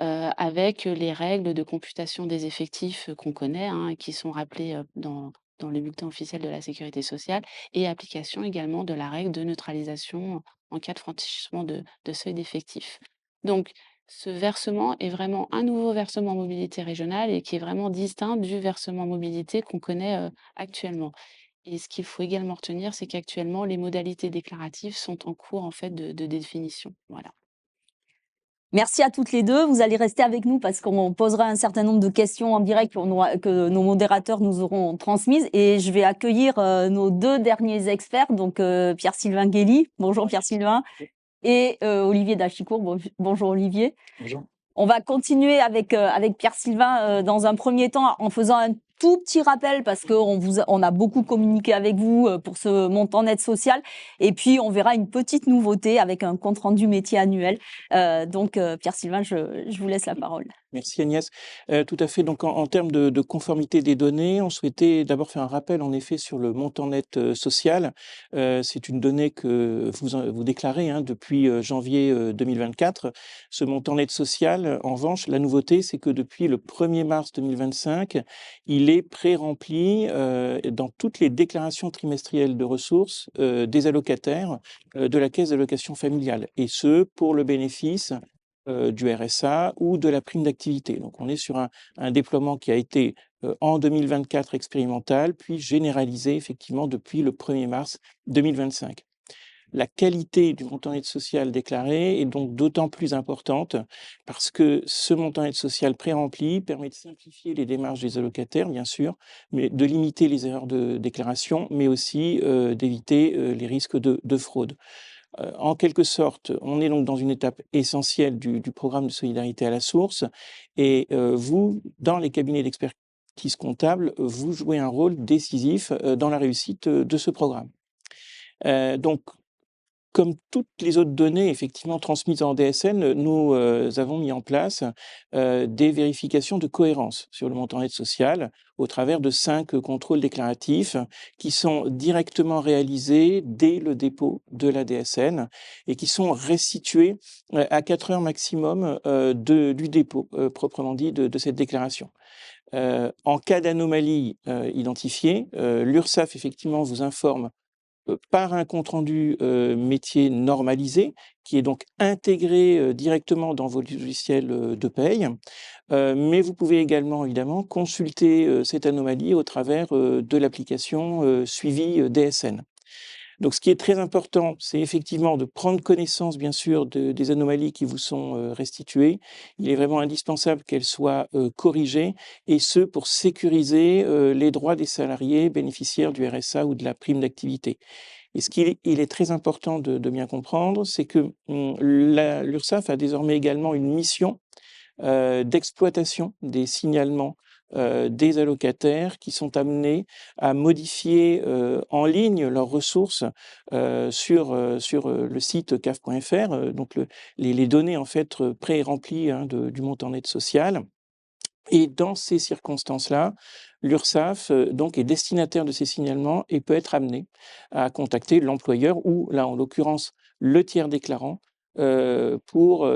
Avec les règles de computation des effectifs, qu'on connaît, hein, et qui sont rappelées, dans le bulletin officiel de la sécurité sociale et application également de la règle de neutralisation en cas de franchissement de seuil d'effectifs. Donc ce versement est vraiment un nouveau versement mobilité régionale et qui est vraiment distinct du versement mobilité qu'on connaît, actuellement. Et ce qu'il faut également retenir, c'est qu'actuellement les modalités déclaratives sont en cours en fait de définition. Voilà. Merci à toutes les deux. Vous allez rester avec nous parce qu'on posera un certain nombre de questions en direct que nos modérateurs nous auront transmises. Et je vais accueillir nos deux derniers experts, donc Pierre-Sylvain Guély. Bonjour Pierre-Sylvain. Et Olivier Dachicourt. Bonjour Olivier. Bonjour. On va continuer avec Pierre-Sylvain dans un premier temps en faisant un tout petit rappel parce qu'on a beaucoup communiqué avec vous pour ce montant net social. Et puis, on verra une petite nouveauté avec un compte-rendu métier annuel. Donc, Pierre-Sylvain, je vous laisse la parole. Merci Agnès. Tout à fait. Donc en termes de conformité des données, on souhaitait d'abord faire un rappel en effet sur le montant net social. C'est une donnée que vous déclarez depuis janvier 2024. Ce montant net social, en revanche, la nouveauté, c'est que depuis le 1er mars 2025, il est pré-rempli dans toutes les déclarations trimestrielles de ressources des allocataires de la caisse d'allocation familiale. Et ce, pour le bénéfice du RSA ou de la prime d'activité. Donc on est sur un déploiement qui a été en 2024 expérimental, puis généralisé effectivement depuis le 1er mars 2025. La qualité du montant net social déclaré est donc d'autant plus importante parce que ce montant net social pré-rempli permet de simplifier les démarches des allocataires, bien sûr, mais de limiter les erreurs de déclaration, mais aussi d'éviter les risques de fraude. En quelque sorte, on est donc dans une étape essentielle du programme de solidarité à la source et vous, dans les cabinets d'expertise comptable, vous jouez un rôle décisif dans la réussite de ce programme. Donc, Comme toutes les autres données effectivement transmises en DSN, nous avons mis en place des vérifications de cohérence sur le montant aide sociale au travers de 5 contrôles déclaratifs qui sont directement réalisés dès le dépôt de la DSN et qui sont restitués à 4 heures maximum du dépôt proprement dit de cette déclaration. En cas d'anomalie identifiée, l'URSSAF effectivement vous informe par un compte-rendu métier normalisé, qui est donc intégré directement dans vos logiciels de paye. Mais vous pouvez également, évidemment, consulter cette anomalie au travers de l'application Suivi DSN. Donc, ce qui est très important, c'est effectivement de prendre connaissance, bien sûr, des anomalies qui vous sont restituées. Il est vraiment indispensable qu'elles soient corrigées, et ce, pour sécuriser les droits des salariés bénéficiaires du RSA ou de la prime d'activité. Et ce qu'il est très important de bien comprendre, c'est que l'URSSAF a désormais également une mission d'exploitation des signalements des allocataires qui sont amenés à modifier en ligne leurs ressources sur le site caf.fr, donc les données en fait pré-remplies du montant net social. Et dans ces circonstances-là, l'URSSAF donc est destinataire de ces signalements et peut être amené à contacter l'employeur ou là en l'occurrence le tiers déclarant pour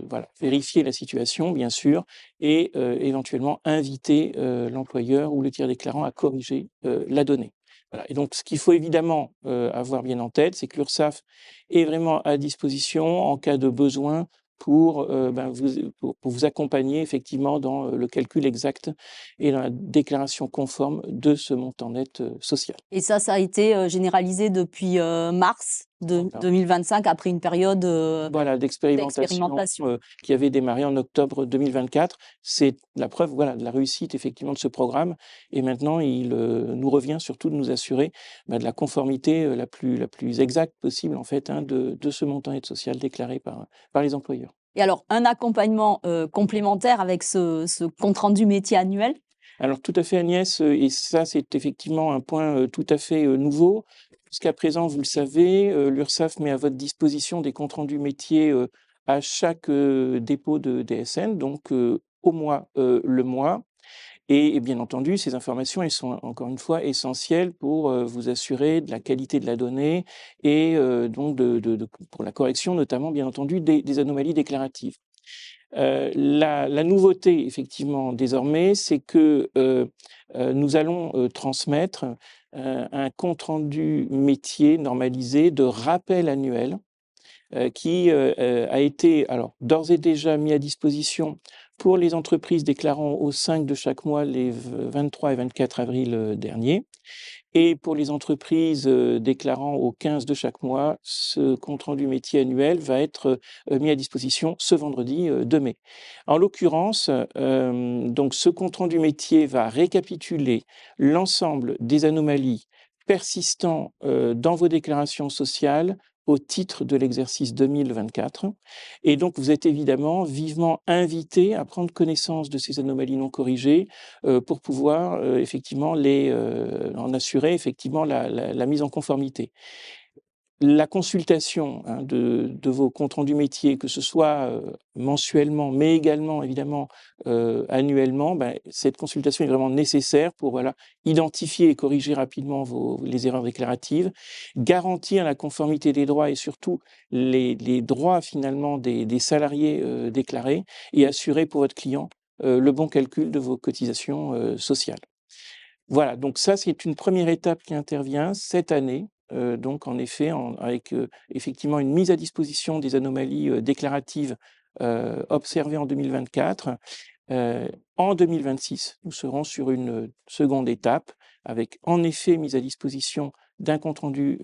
voilà, vérifier la situation bien sûr et éventuellement inviter l'employeur ou le tiers déclarant à corriger la donnée. Voilà. Et donc ce qu'il faut évidemment avoir bien en tête, c'est que l'URSSAF est vraiment à disposition en cas de besoin pour vous accompagner effectivement dans le calcul exact et dans la déclaration conforme de ce montant net social. Et ça a été généralisé depuis mars Voilà. 2025, après une période Voilà, d'expérimentation qui avait démarré en octobre 2024. C'est la preuve voilà, de la réussite effectivement de ce programme. Et maintenant, il nous revient surtout de nous assurer de la conformité la plus exacte possible en fait, de ce montant aide sociale déclaré par les employeurs. Et alors, un accompagnement complémentaire avec ce compte-rendu métier annuel? Alors tout à fait Agnès, et ça c'est effectivement un point tout à fait nouveau. Jusqu'à présent, vous le savez, l'URSSAF met à votre disposition des comptes rendus métiers à chaque dépôt de DSN, donc au mois le mois. Et bien entendu, ces informations, elles sont encore une fois essentielles pour vous assurer de la qualité de la donnée et donc pour la correction notamment, bien entendu, des anomalies déclaratives. La nouveauté, effectivement, désormais, c'est que nous allons transmettre un compte-rendu métier normalisé de rappel annuel qui a été alors d'ores et déjà mis à disposition pour les entreprises déclarant au 5 de chaque mois les 23 et 24 avril dernier. Et pour les entreprises déclarant au 15 de chaque mois, ce compte-rendu métier annuel va être mis à disposition ce vendredi 2 mai. En l'occurrence, donc ce compte-rendu métier va récapituler l'ensemble des anomalies persistant dans vos déclarations sociales au titre de l'exercice 2024. Et donc, vous êtes évidemment vivement invité à prendre connaissance de ces anomalies non corrigées pour pouvoir effectivement en assurer effectivement la mise en conformité. La consultation de vos comptes rendus métiers, que ce soit mensuellement, mais également évidemment annuellement, cette consultation est vraiment nécessaire pour voilà, identifier et corriger rapidement les erreurs déclaratives, garantir la conformité des droits et surtout les droits finalement des salariés déclarés et assurer pour votre client le bon calcul de vos cotisations sociales. Voilà, donc ça c'est une première étape qui intervient cette année. Donc en effet, avec effectivement une mise à disposition des anomalies déclaratives observées en 2024. En 2026, nous serons sur une seconde étape avec en effet mise à disposition d'un compte-rendu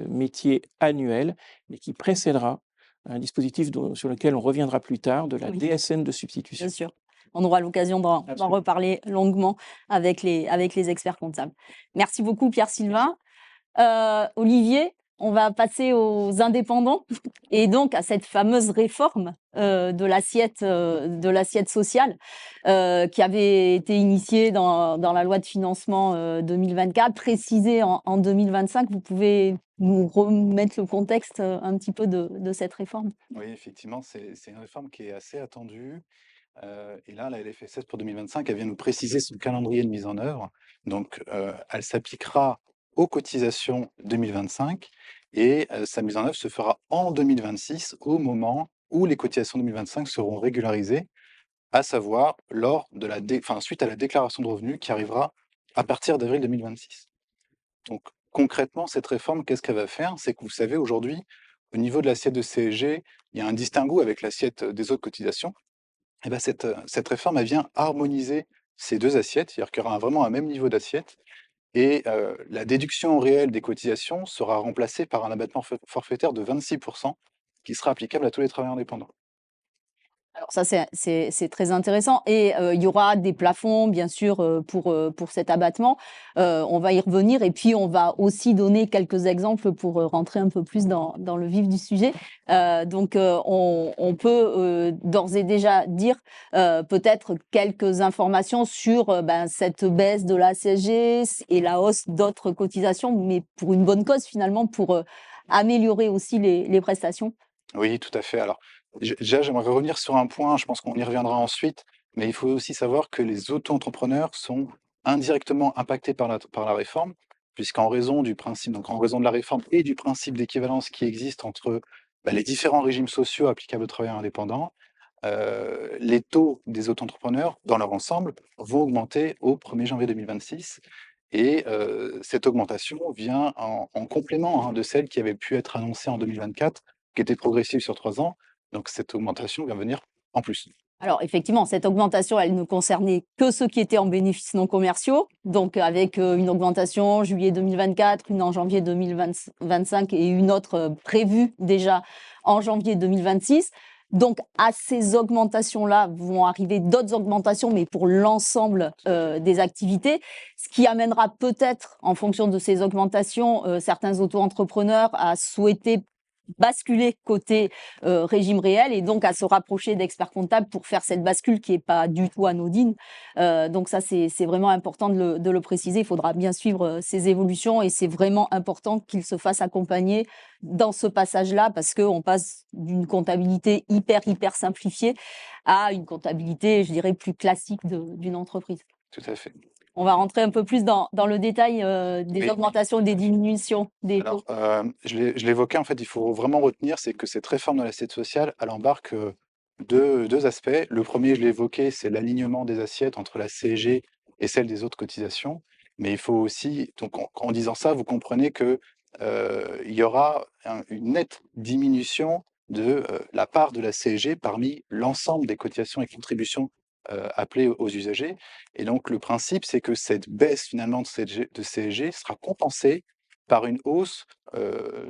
métier annuel, mais qui précédera un dispositif sur lequel on reviendra plus tard, de la DSN de substitution. Bien sûr. On aura l'occasion d'en reparler longuement avec les experts comptables. Merci beaucoup Pierre-Sylvain. Olivier, on va passer aux indépendants et donc à cette fameuse réforme de l'assiette sociale qui avait été initiée dans la loi de financement 2024, précisée en 2025. Vous pouvez nous remettre le contexte un petit peu de cette réforme? Oui, effectivement, c'est une réforme qui est assez attendue. Et là, la LFSS pour 2025, elle vient nous préciser son calendrier de mise en œuvre. Donc, elle s'appliquera aux cotisations 2025 et sa mise en œuvre se fera en 2026, au moment où les cotisations 2025 seront régularisées, à savoir suite à la déclaration de revenus qui arrivera à partir d'avril 2026. Donc, concrètement, cette réforme, qu'est-ce qu'elle va faire? C'est que vous savez, aujourd'hui, au niveau de l'assiette de CSG, il y a un distinguo avec l'assiette des autres cotisations. Et ben cette réforme, elle vient harmoniser ces 2 assiettes, c'est-à-dire qu'il y aura vraiment un même niveau d'assiette et la déduction réelle des cotisations sera remplacée par un abattement forfaitaire de 26 qui sera applicable à tous les travailleurs indépendants. Alors ça, c'est très intéressant et il y aura des plafonds, bien sûr, pour cet abattement. On va y revenir et puis on va aussi donner quelques exemples pour, rentrer un peu plus dans le vif du sujet. Donc on peut, d'ores et déjà dire, peut-être quelques informations sur, cette baisse de la CSG et la hausse d'autres cotisations, mais pour une bonne cause finalement, pour, améliorer aussi les prestations. Oui, tout à fait. Alors, déjà, j'aimerais revenir sur un point, je pense qu'on y reviendra ensuite, mais il faut aussi savoir que les auto-entrepreneurs sont indirectement impactés par la réforme, puisqu'en raison du principe, donc en raison de la réforme et du principe d'équivalence qui existe entre les différents régimes sociaux applicables aux travailleurs indépendants, les taux des auto-entrepreneurs, dans leur ensemble, vont augmenter au 1er janvier 2026. Et cette augmentation vient en complément de celle qui avait pu être annoncée en 2024, qui était progressive sur 3 ans. Donc cette augmentation vient venir en plus. Alors effectivement, cette augmentation, elle ne concernait que ceux qui étaient en bénéfices non commerciaux, donc avec une augmentation en juillet 2024, une en janvier 2025 et une autre prévue déjà en janvier 2026. Donc à ces augmentations-là vont arriver d'autres augmentations, mais pour l'ensemble des activités, ce qui amènera peut-être, en fonction de ces augmentations, certains auto-entrepreneurs à souhaiter basculer côté régime réel et donc à se rapprocher d'experts comptables pour faire cette bascule qui est pas du tout anodine. Donc ça, c'est vraiment important de le préciser. Il faudra bien suivre ces évolutions et c'est vraiment important qu'ils se fassent accompagner dans ce passage-là parce qu'on passe d'une comptabilité hyper simplifiée à une comptabilité, je dirais, plus classique d'une entreprise. Tout à fait. On va rentrer un peu plus dans le détail des Oui. augmentations, des diminutions des taux. Alors, je l'évoquais, en fait, il faut vraiment retenir, c'est que cette réforme de l'assiette sociale, elle embarque, 2 aspects. Le premier, je l'ai évoqué, c'est l'alignement des assiettes entre la CSG et celle des autres cotisations. Mais il faut aussi donc en disant ça, vous comprenez que, il y aura une nette diminution de, la part de la CSG parmi l'ensemble des cotisations et contributions, appelées aux usagers. Et donc le principe, c'est que cette baisse finalement de CSG sera compensée par une hausse,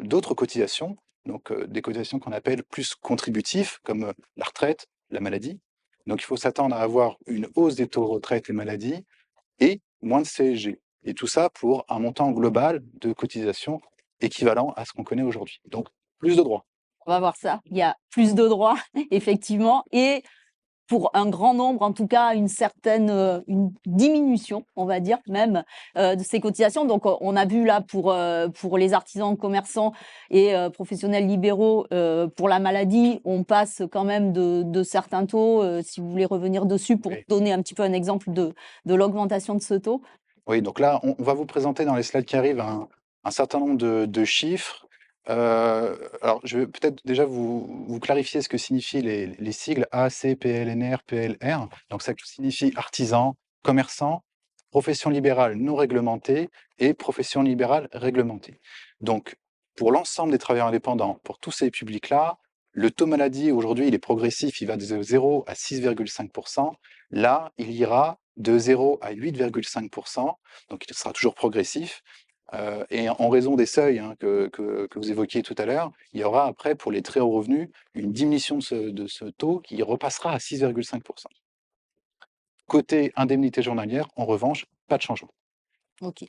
d'autres cotisations, donc des cotisations qu'on appelle plus contributives, comme, la retraite, la maladie. Donc il faut s'attendre à avoir une hausse des taux retraite et maladie et moins de CSG. Et tout ça pour un montant global de cotisation équivalent à ce qu'on connaît aujourd'hui. Donc plus de droits. On va voir ça. Il y a plus de droits, effectivement, et pour un grand nombre, en tout cas, une certaine une diminution, on va dire même, de ces cotisations. Donc, on a vu là pour les artisans, commerçants et professionnels libéraux, pour la maladie, on passe quand même de certains taux. Si vous voulez revenir dessus pour Oui. donner un petit peu un exemple de l'augmentation de ce taux. Oui, donc là, on va vous présenter dans les slides qui arrivent un certain nombre de chiffres. Alors, je vais peut-être déjà vous clarifier ce que signifient les sigles AC, PLNR, PLR. Donc, ça signifie artisan, commerçant, profession libérale non réglementée et profession libérale réglementée. Donc, pour l'ensemble des travailleurs indépendants, pour tous ces publics-là, le taux maladie, aujourd'hui, il est progressif, il va de 0 à 6,5%. Là, il ira de 0 à 8,5%, donc il sera toujours progressif. Et en raison des seuils que vous évoquiez tout à l'heure, il y aura après, pour les très hauts revenus, une diminution de ce taux qui repassera à 6,5%. Côté indemnité journalière, en revanche, pas de changement. OK.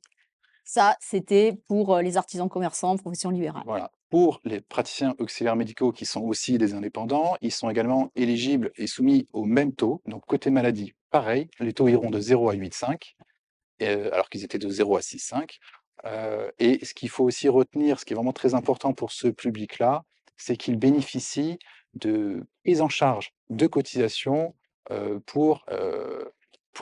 Ça, c'était pour les artisans commerçants, professions libérales. Voilà. Pour les praticiens auxiliaires médicaux qui sont aussi des indépendants, ils sont également éligibles et soumis au même taux. Donc côté maladie, pareil, les taux iront de 0 à 8,5, alors qu'ils étaient de 0 à 6,5. Et ce qu'il faut aussi retenir, ce qui est vraiment très important pour ce public-là, c'est qu'ils bénéficient de prise en charge de cotisations pour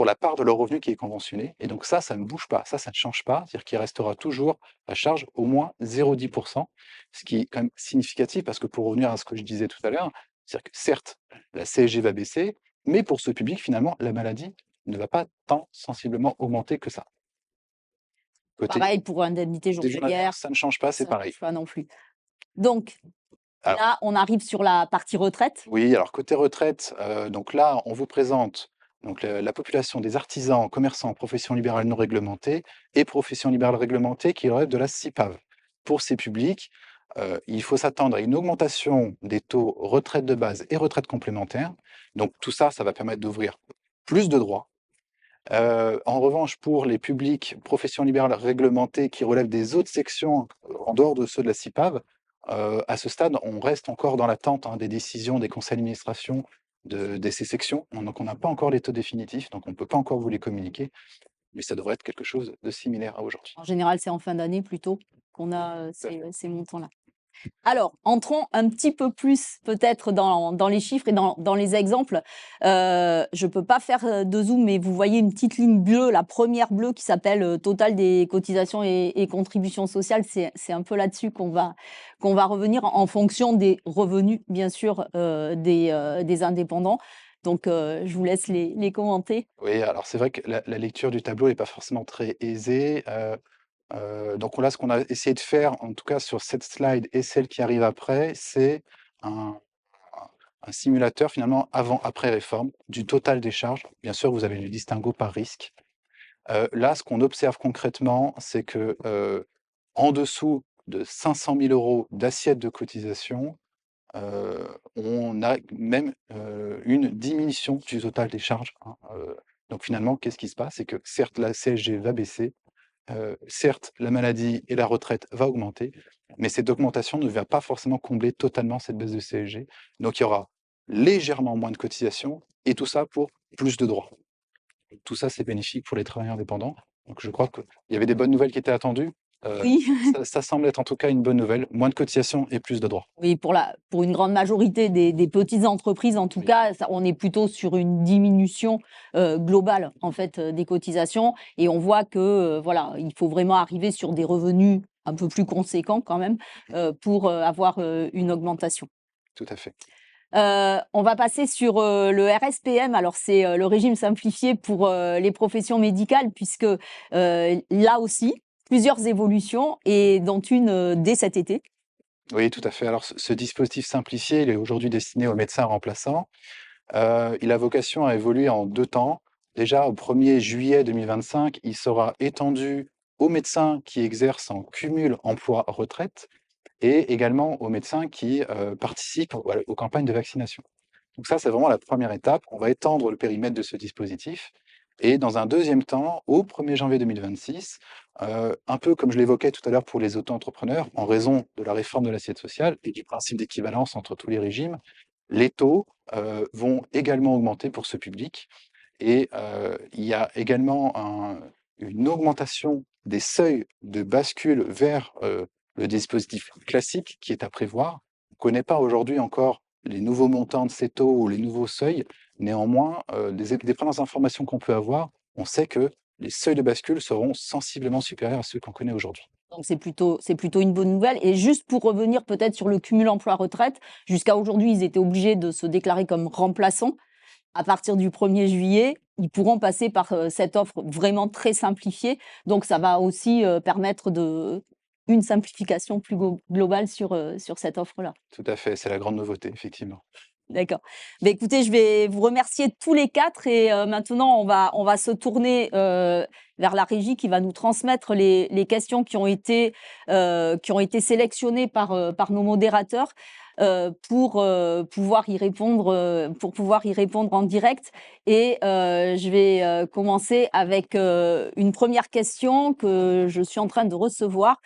la part de leur revenu qui est conventionnée. Et donc ça ne bouge pas, ça ne change pas, c'est-à-dire qu'il restera toujours à charge au moins 0,10%, ce qui est quand même significatif parce que pour revenir à ce que je disais tout à l'heure, c'est-à-dire que certes, la CSG va baisser, mais pour ce public, finalement, la maladie ne va pas tant sensiblement augmenter que ça. Côté Pareil pour indemnité des journalières, journalière, ça ne change pas, c'est ça ne pareil. change pas non plus. Donc Alors, là, on arrive sur la partie retraite. oui, alors côté retraite, donc là, on vous présente donc la population des artisans, commerçants, professions libérales non réglementées et professions libérales réglementées qui relèvent de la CIPAV. Pour ces publics, il faut s'attendre à une augmentation des taux retraite de base et retraite complémentaire. Donc tout ça, ça va permettre d'ouvrir plus de droits. En revanche, pour les publics professions libérales réglementées qui relèvent des autres sections en dehors de ceux de la CIPAV, à ce stade, on reste encore dans l'attente des décisions des conseils d'administration de ces sections. Donc on n'a pas encore les taux définitifs, donc on ne peut pas encore vous les communiquer, mais ça devrait être quelque chose de similaire à aujourd'hui. En général, c'est en fin d'année plutôt qu'on a Tout à fait. ces montants-là. Alors, entrons un petit peu plus peut-être dans les chiffres et dans les exemples. Je ne peux pas faire de zoom, mais vous voyez une petite ligne bleue, la première bleue qui s'appelle total des cotisations et contributions sociales. C'est un peu là-dessus qu'on va revenir en fonction des revenus, bien sûr, des indépendants. Donc, je vous laisse les commenter. Oui, alors c'est vrai que la lecture du tableau n'est pas forcément très aisée. Donc là, ce qu'on a essayé de faire, en tout cas sur cette slide et celle qui arrive après, c'est un simulateur finalement avant-après réforme du total des charges. Bien sûr, vous avez le distinguo par risque. Là, ce qu'on observe concrètement, c'est que en dessous de 500 000 € d'assiette de cotisation, on a même une diminution du total des charges. Donc finalement, qu'est-ce qui se passe? C'est que certes, la CSG va baisser, certes, la maladie et la retraite va augmenter, mais cette augmentation ne va pas forcément combler totalement cette baisse de CSG. Donc il y aura légèrement moins de cotisations et tout ça pour plus de droits. Tout ça, c'est bénéfique pour les travailleurs indépendants. Donc je crois qu'il y avait des bonnes nouvelles qui étaient attendues. Oui. Ça semble être en tout cas une bonne nouvelle. Moins de cotisations et plus de droits. Oui, pour une grande majorité des petites entreprises, en tout Oui. cas, on est plutôt sur une diminution globale en fait des cotisations, et on voit que voilà, il faut vraiment arriver sur des revenus un peu plus conséquents quand même pour avoir une augmentation. Tout à fait. On va passer sur le RSPM. Alors, c'est le régime simplifié pour les professions médicales, puisque là aussi, plusieurs évolutions, et dont une dès cet été. Oui, tout à fait. Alors, ce dispositif simplifié, il est aujourd'hui destiné aux médecins remplaçants. Il a vocation à évoluer en 2 temps. Déjà, au 1er juillet 2025, il sera étendu aux médecins qui exercent en cumul emploi-retraite et également aux médecins qui participent aux campagnes de vaccination. Donc ça, c'est vraiment la première étape. On va étendre le périmètre de ce dispositif. Et dans un deuxième temps, au 1er janvier 2026, un peu comme je l'évoquais tout à l'heure pour les auto-entrepreneurs, en raison de la réforme de l'assiette sociale et du principe d'équivalence entre tous les régimes, les taux vont également augmenter pour ce public. Et il y a également une augmentation des seuils de bascule vers le dispositif classique qui est à prévoir. On ne connaît pas aujourd'hui encore les nouveaux montants de ces taux ou les nouveaux seuils. Néanmoins, des premières informations qu'on peut avoir, on sait que les seuils de bascule seront sensiblement supérieurs à ceux qu'on connaît aujourd'hui. Donc c'est plutôt une bonne nouvelle. Et juste pour revenir peut-être sur le cumul emploi-retraite, jusqu'à aujourd'hui, ils étaient obligés de se déclarer comme remplaçants. À partir du 1er juillet, ils pourront passer par cette offre vraiment très simplifiée. Donc ça va aussi permettre une simplification plus globale sur cette offre-là. Tout à fait, c'est la grande nouveauté, effectivement. D'accord. Bah, écoutez, je vais vous remercier tous les 4, et maintenant on va se tourner vers la régie qui va nous transmettre les questions qui ont été sélectionnées par nos modérateurs. pour pouvoir y répondre en direct. Et je vais commencer avec une première question que je suis en train de recevoir.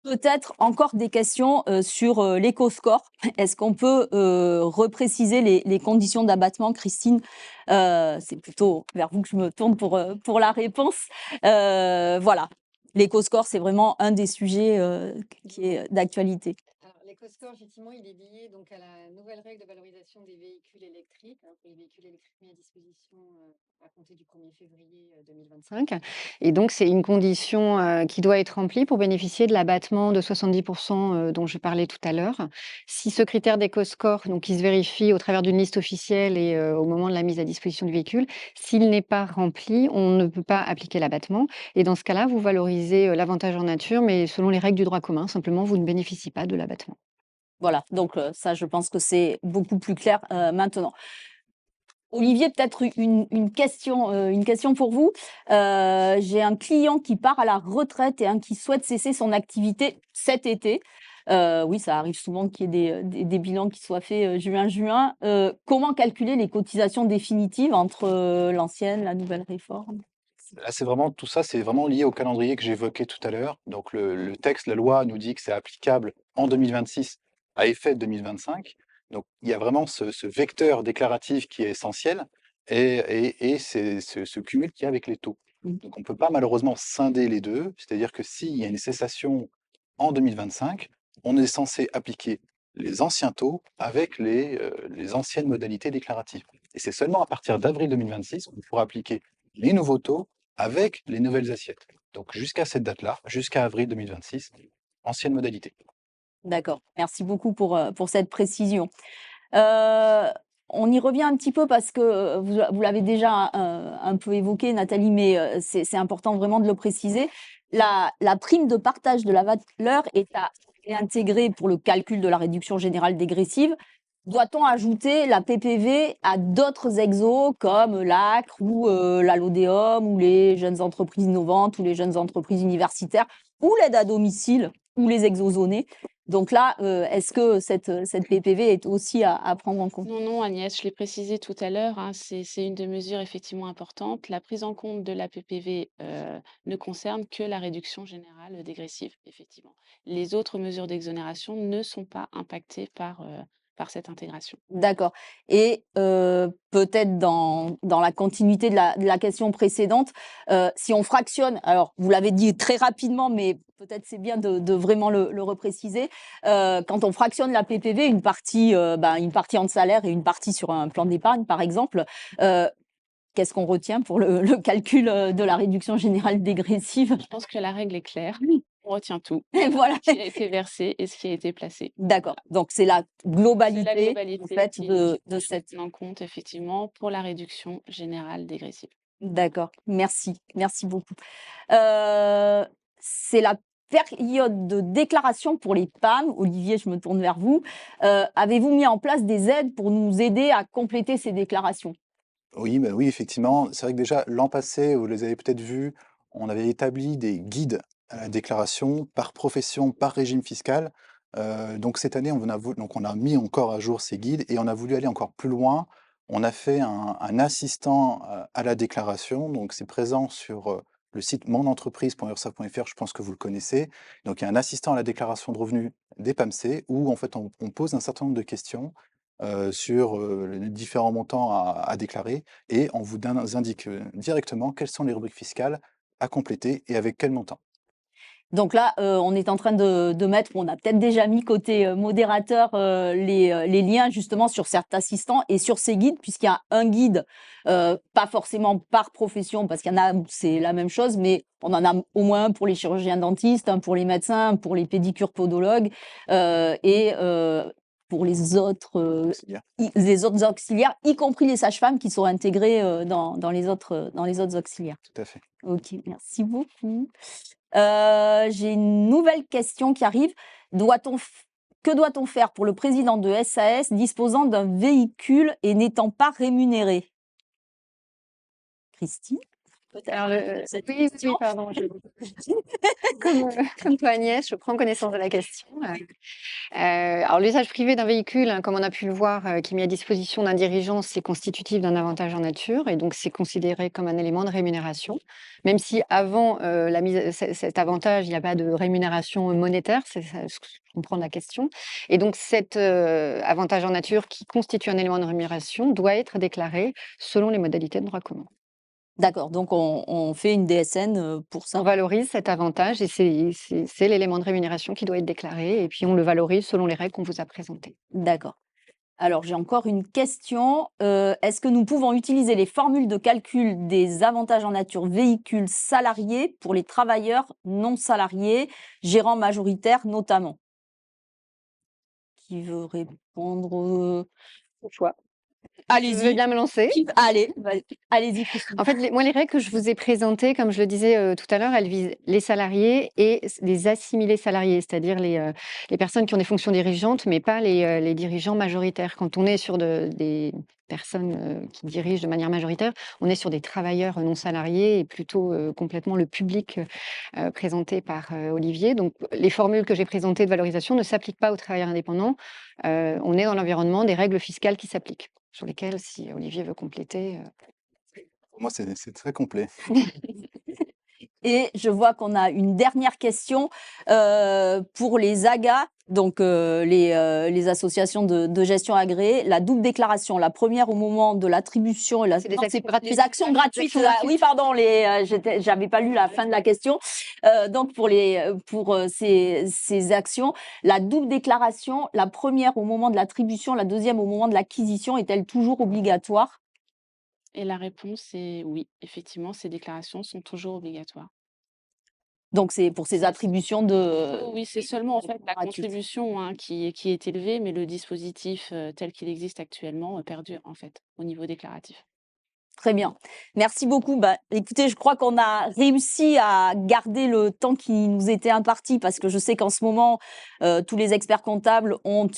Peut-être encore des questions sur l'éco-score. Est-ce qu'on peut repréciser les conditions d'abattement, Christine? C'est plutôt vers vous que je me tourne pour la réponse. Voilà, l'éco-score, c'est vraiment un des sujets qui est d'actualité. Alors, l'éco-score, effectivement, il est lié donc à la nouvelle règle de valorisation des véhicules électriques, hein, pour les véhicules électriques mis à disposition à compter du 1er février 2025. Et donc, c'est une condition qui doit être remplie pour bénéficier de l'abattement de 70% dont je parlais tout à l'heure. Si ce critère d'éco-score, donc, il se vérifie au travers d'une liste officielle et au moment de la mise à disposition du véhicule, s'il n'est pas rempli, on ne peut pas appliquer l'abattement. Et dans ce cas-là, vous valorisez l'avantage en nature, mais selon les règles du droit commun, simplement, vous ne bénéficiez pas de l'abattement. Voilà, donc ça, je pense que c'est beaucoup plus clair maintenant. Olivier, peut-être une question pour vous. J'ai un client qui part à la retraite et un qui souhaite cesser son activité cet été. Oui, ça arrive souvent qu'il y ait des bilans qui soient faits juin. Comment calculer les cotisations définitives entre l'ancienne, la nouvelle réforme? Là, c'est vraiment tout ça, c'est vraiment lié au calendrier que j'évoquais tout à l'heure. Donc le texte, la loi nous dit que c'est applicable en 2026 à effet de 2025. Donc il y a vraiment ce vecteur déclaratif qui est essentiel et c'est ce cumul qu'il y a avec les taux. Donc on ne peut pas malheureusement scinder les deux, c'est-à-dire que s'il y a une cessation en 2025, on est censé appliquer les anciens taux avec les anciennes modalités déclaratives. Et c'est seulement à partir d'avril 2026 qu'on pourra appliquer les nouveaux taux avec les nouvelles assiettes. Donc jusqu'à cette date-là, jusqu'à avril 2026, ancienne modalité. D'accord, merci beaucoup pour cette précision. On y revient un petit peu parce que vous l'avez déjà un peu évoqué, Nathalie, mais c'est important vraiment de le préciser. La prime de partage de la valeur est intégrée pour le calcul de la réduction générale dégressive. Doit-on ajouter la PPV à d'autres exos comme l'ACRE ou la LODEOM ou les jeunes entreprises innovantes ou les jeunes entreprises universitaires ou l'aide à domicile ou les exozonés? Donc là, est-ce que cette PPV est aussi à prendre en compte? Non, Agnès, je l'ai précisé tout à l'heure, hein, c'est une des mesures effectivement importantes. La prise en compte de la PPV ne concerne que la réduction générale dégressive, effectivement. Les autres mesures d'exonération ne sont pas impactées par cette intégration. D'accord. Et peut-être dans la continuité de la question précédente, si on fractionne, alors vous l'avez dit très rapidement, mais peut-être c'est bien de vraiment le repréciser. Quand on fractionne la PPV, une partie en salaire et une partie sur un plan d'épargne, par exemple, qu'est-ce qu'on retient pour le calcul de la réduction générale dégressive? Je pense que la règle est claire. On retient tout, Et voilà. ce qui a été versé et ce qui a été placé. D'accord. Donc c'est la C'est la globalité, en globalité fait, qui de est cette. prise en compte effectivement pour la réduction générale dégressive. D'accord, merci beaucoup. C'est la période de déclaration pour les PAM. Olivier, je me tourne vers vous. Avez-vous mis en place des aides pour nous aider à compléter ces déclarations? Oui, oui, effectivement. C'est vrai que déjà, l'an passé, vous les avez peut-être vus, on avait établi des guides à la déclaration par profession, par régime fiscal. Donc cette année, on a mis encore à jour ces guides et on a voulu aller encore plus loin. On a fait un assistant à la déclaration. Donc c'est présent sur le site monentreprise.urssaf.fr, je pense que vous le connaissez. Donc il y a un assistant à la déclaration de revenus des PAMC où en fait on pose un certain nombre de questions sur les différents montants à déclarer et on vous indique directement quelles sont les rubriques fiscales à compléter et avec quel montant. Donc là, on est en train de mettre, on a peut-être déjà mis côté modérateur les liens justement sur cet assistant et sur ces guides, puisqu'il y a un guide, pas forcément par profession, parce qu'il y en a où c'est la même chose, mais on en a au moins un pour les chirurgiens dentistes, un pour les médecins, un pour les pédicures podologues et pour les autres auxiliaires, y compris les sages-femmes qui sont intégrées dans les autres auxiliaires. Tout à fait. Ok, merci beaucoup. J'ai une nouvelle question qui arrive. Que doit-on faire pour le président de SAS disposant d'un véhicule et n'étant pas rémunéré? Christine? Alors, oui, oui, pardon. Comme toi, Agnès, je prends connaissance de la question. Alors, l'usage privé d'un véhicule, hein, comme on a pu le voir, qui est mis à disposition d'un dirigeant, c'est constitutif d'un avantage en nature et donc c'est considéré comme un élément de rémunération. Même si avant cet avantage, il n'y a pas de rémunération monétaire, c'est ça, je comprends la question. Et donc cet avantage en nature qui constitue un élément de rémunération doit être déclaré selon les modalités de droit commun. D'accord, donc on fait une DSN pour ça. On valorise cet avantage et c'est l'élément de rémunération qui doit être déclaré et puis on le valorise selon les règles qu'on vous a présentées. D'accord. Alors, j'ai encore une question. Est-ce que nous pouvons utiliser les formules de calcul des avantages en nature véhicules salariés pour les travailleurs non salariés, gérants majoritaires notamment? Qui veut répondre? Au choix. Je veux Allez-y. bien me lancer. Allez, allez-y, Christine. En fait, les règles que je vous ai présentées, comme je le disais tout à l'heure, elles visent les salariés et les assimilés salariés, c'est-à-dire les personnes qui ont des fonctions dirigeantes, mais pas les dirigeants majoritaires. Quand on est sur des personnes qui dirigent de manière majoritaire, on est sur des travailleurs non salariés et plutôt complètement le public présenté par Olivier. Donc, les formules que j'ai présentées de valorisation ne s'appliquent pas aux travailleurs indépendants. On est dans l'environnement des règles fiscales qui s'appliquent, sur lesquelles, si Olivier veut compléter. Pour moi, c'est très complet. Et je vois qu'on a une dernière question pour les AGA, donc les associations de gestion agréées. La double déclaration, la première au moment de l'attribution et C'est des non, actions c'est gratuites. les actions gratuites. Actions là. gratuites. Oui, pardon, j'avais pas lu la fin de la question. Donc pour ces actions, la double déclaration, la première au moment de l'attribution, la deuxième au moment de l'acquisition, est-elle toujours obligatoire? Et la réponse est oui, effectivement, ces déclarations sont toujours obligatoires. Donc c'est pour ces attributions de Oui, c'est seulement en fait la gratuites. contribution qui est élevée, mais le dispositif tel qu'il existe actuellement perdure en fait au niveau déclaratif. Très bien. Merci beaucoup. Bah, écoutez, je crois qu'on a réussi à garder le temps qui nous était imparti parce que je sais qu'en ce moment, tous les experts comptables ont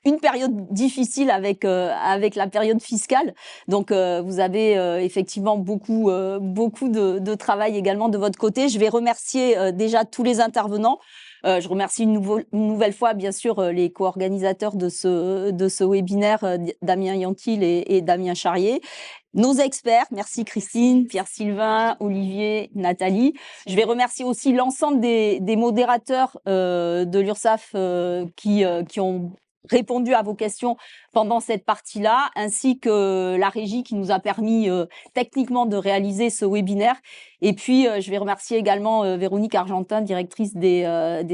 une période difficile avec la période fiscale. Donc, vous avez effectivement beaucoup de travail également de votre côté. Je vais remercier déjà tous les intervenants. Je remercie une nouvelle fois, bien sûr, les co-organisateurs de ce webinaire, Damien Yantil et Damien Charrier. Nos experts, merci Christine, Pierre-Sylvain, Olivier, Nathalie. Je vais remercier aussi l'ensemble des modérateurs de l'URSSAF qui ont répondu à vos questions pendant cette partie-là, ainsi que la régie qui nous a permis techniquement de réaliser ce webinaire. Et puis, je vais remercier également Véronique Argentin, directrice des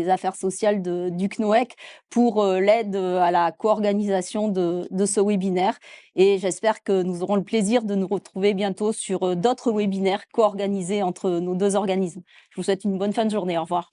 affaires sociales du CNOEC, pour l'aide à la co-organisation de ce webinaire. Et j'espère que nous aurons le plaisir de nous retrouver bientôt sur d'autres webinaires co-organisés entre nos deux organismes. Je vous souhaite une bonne fin de journée. Au revoir.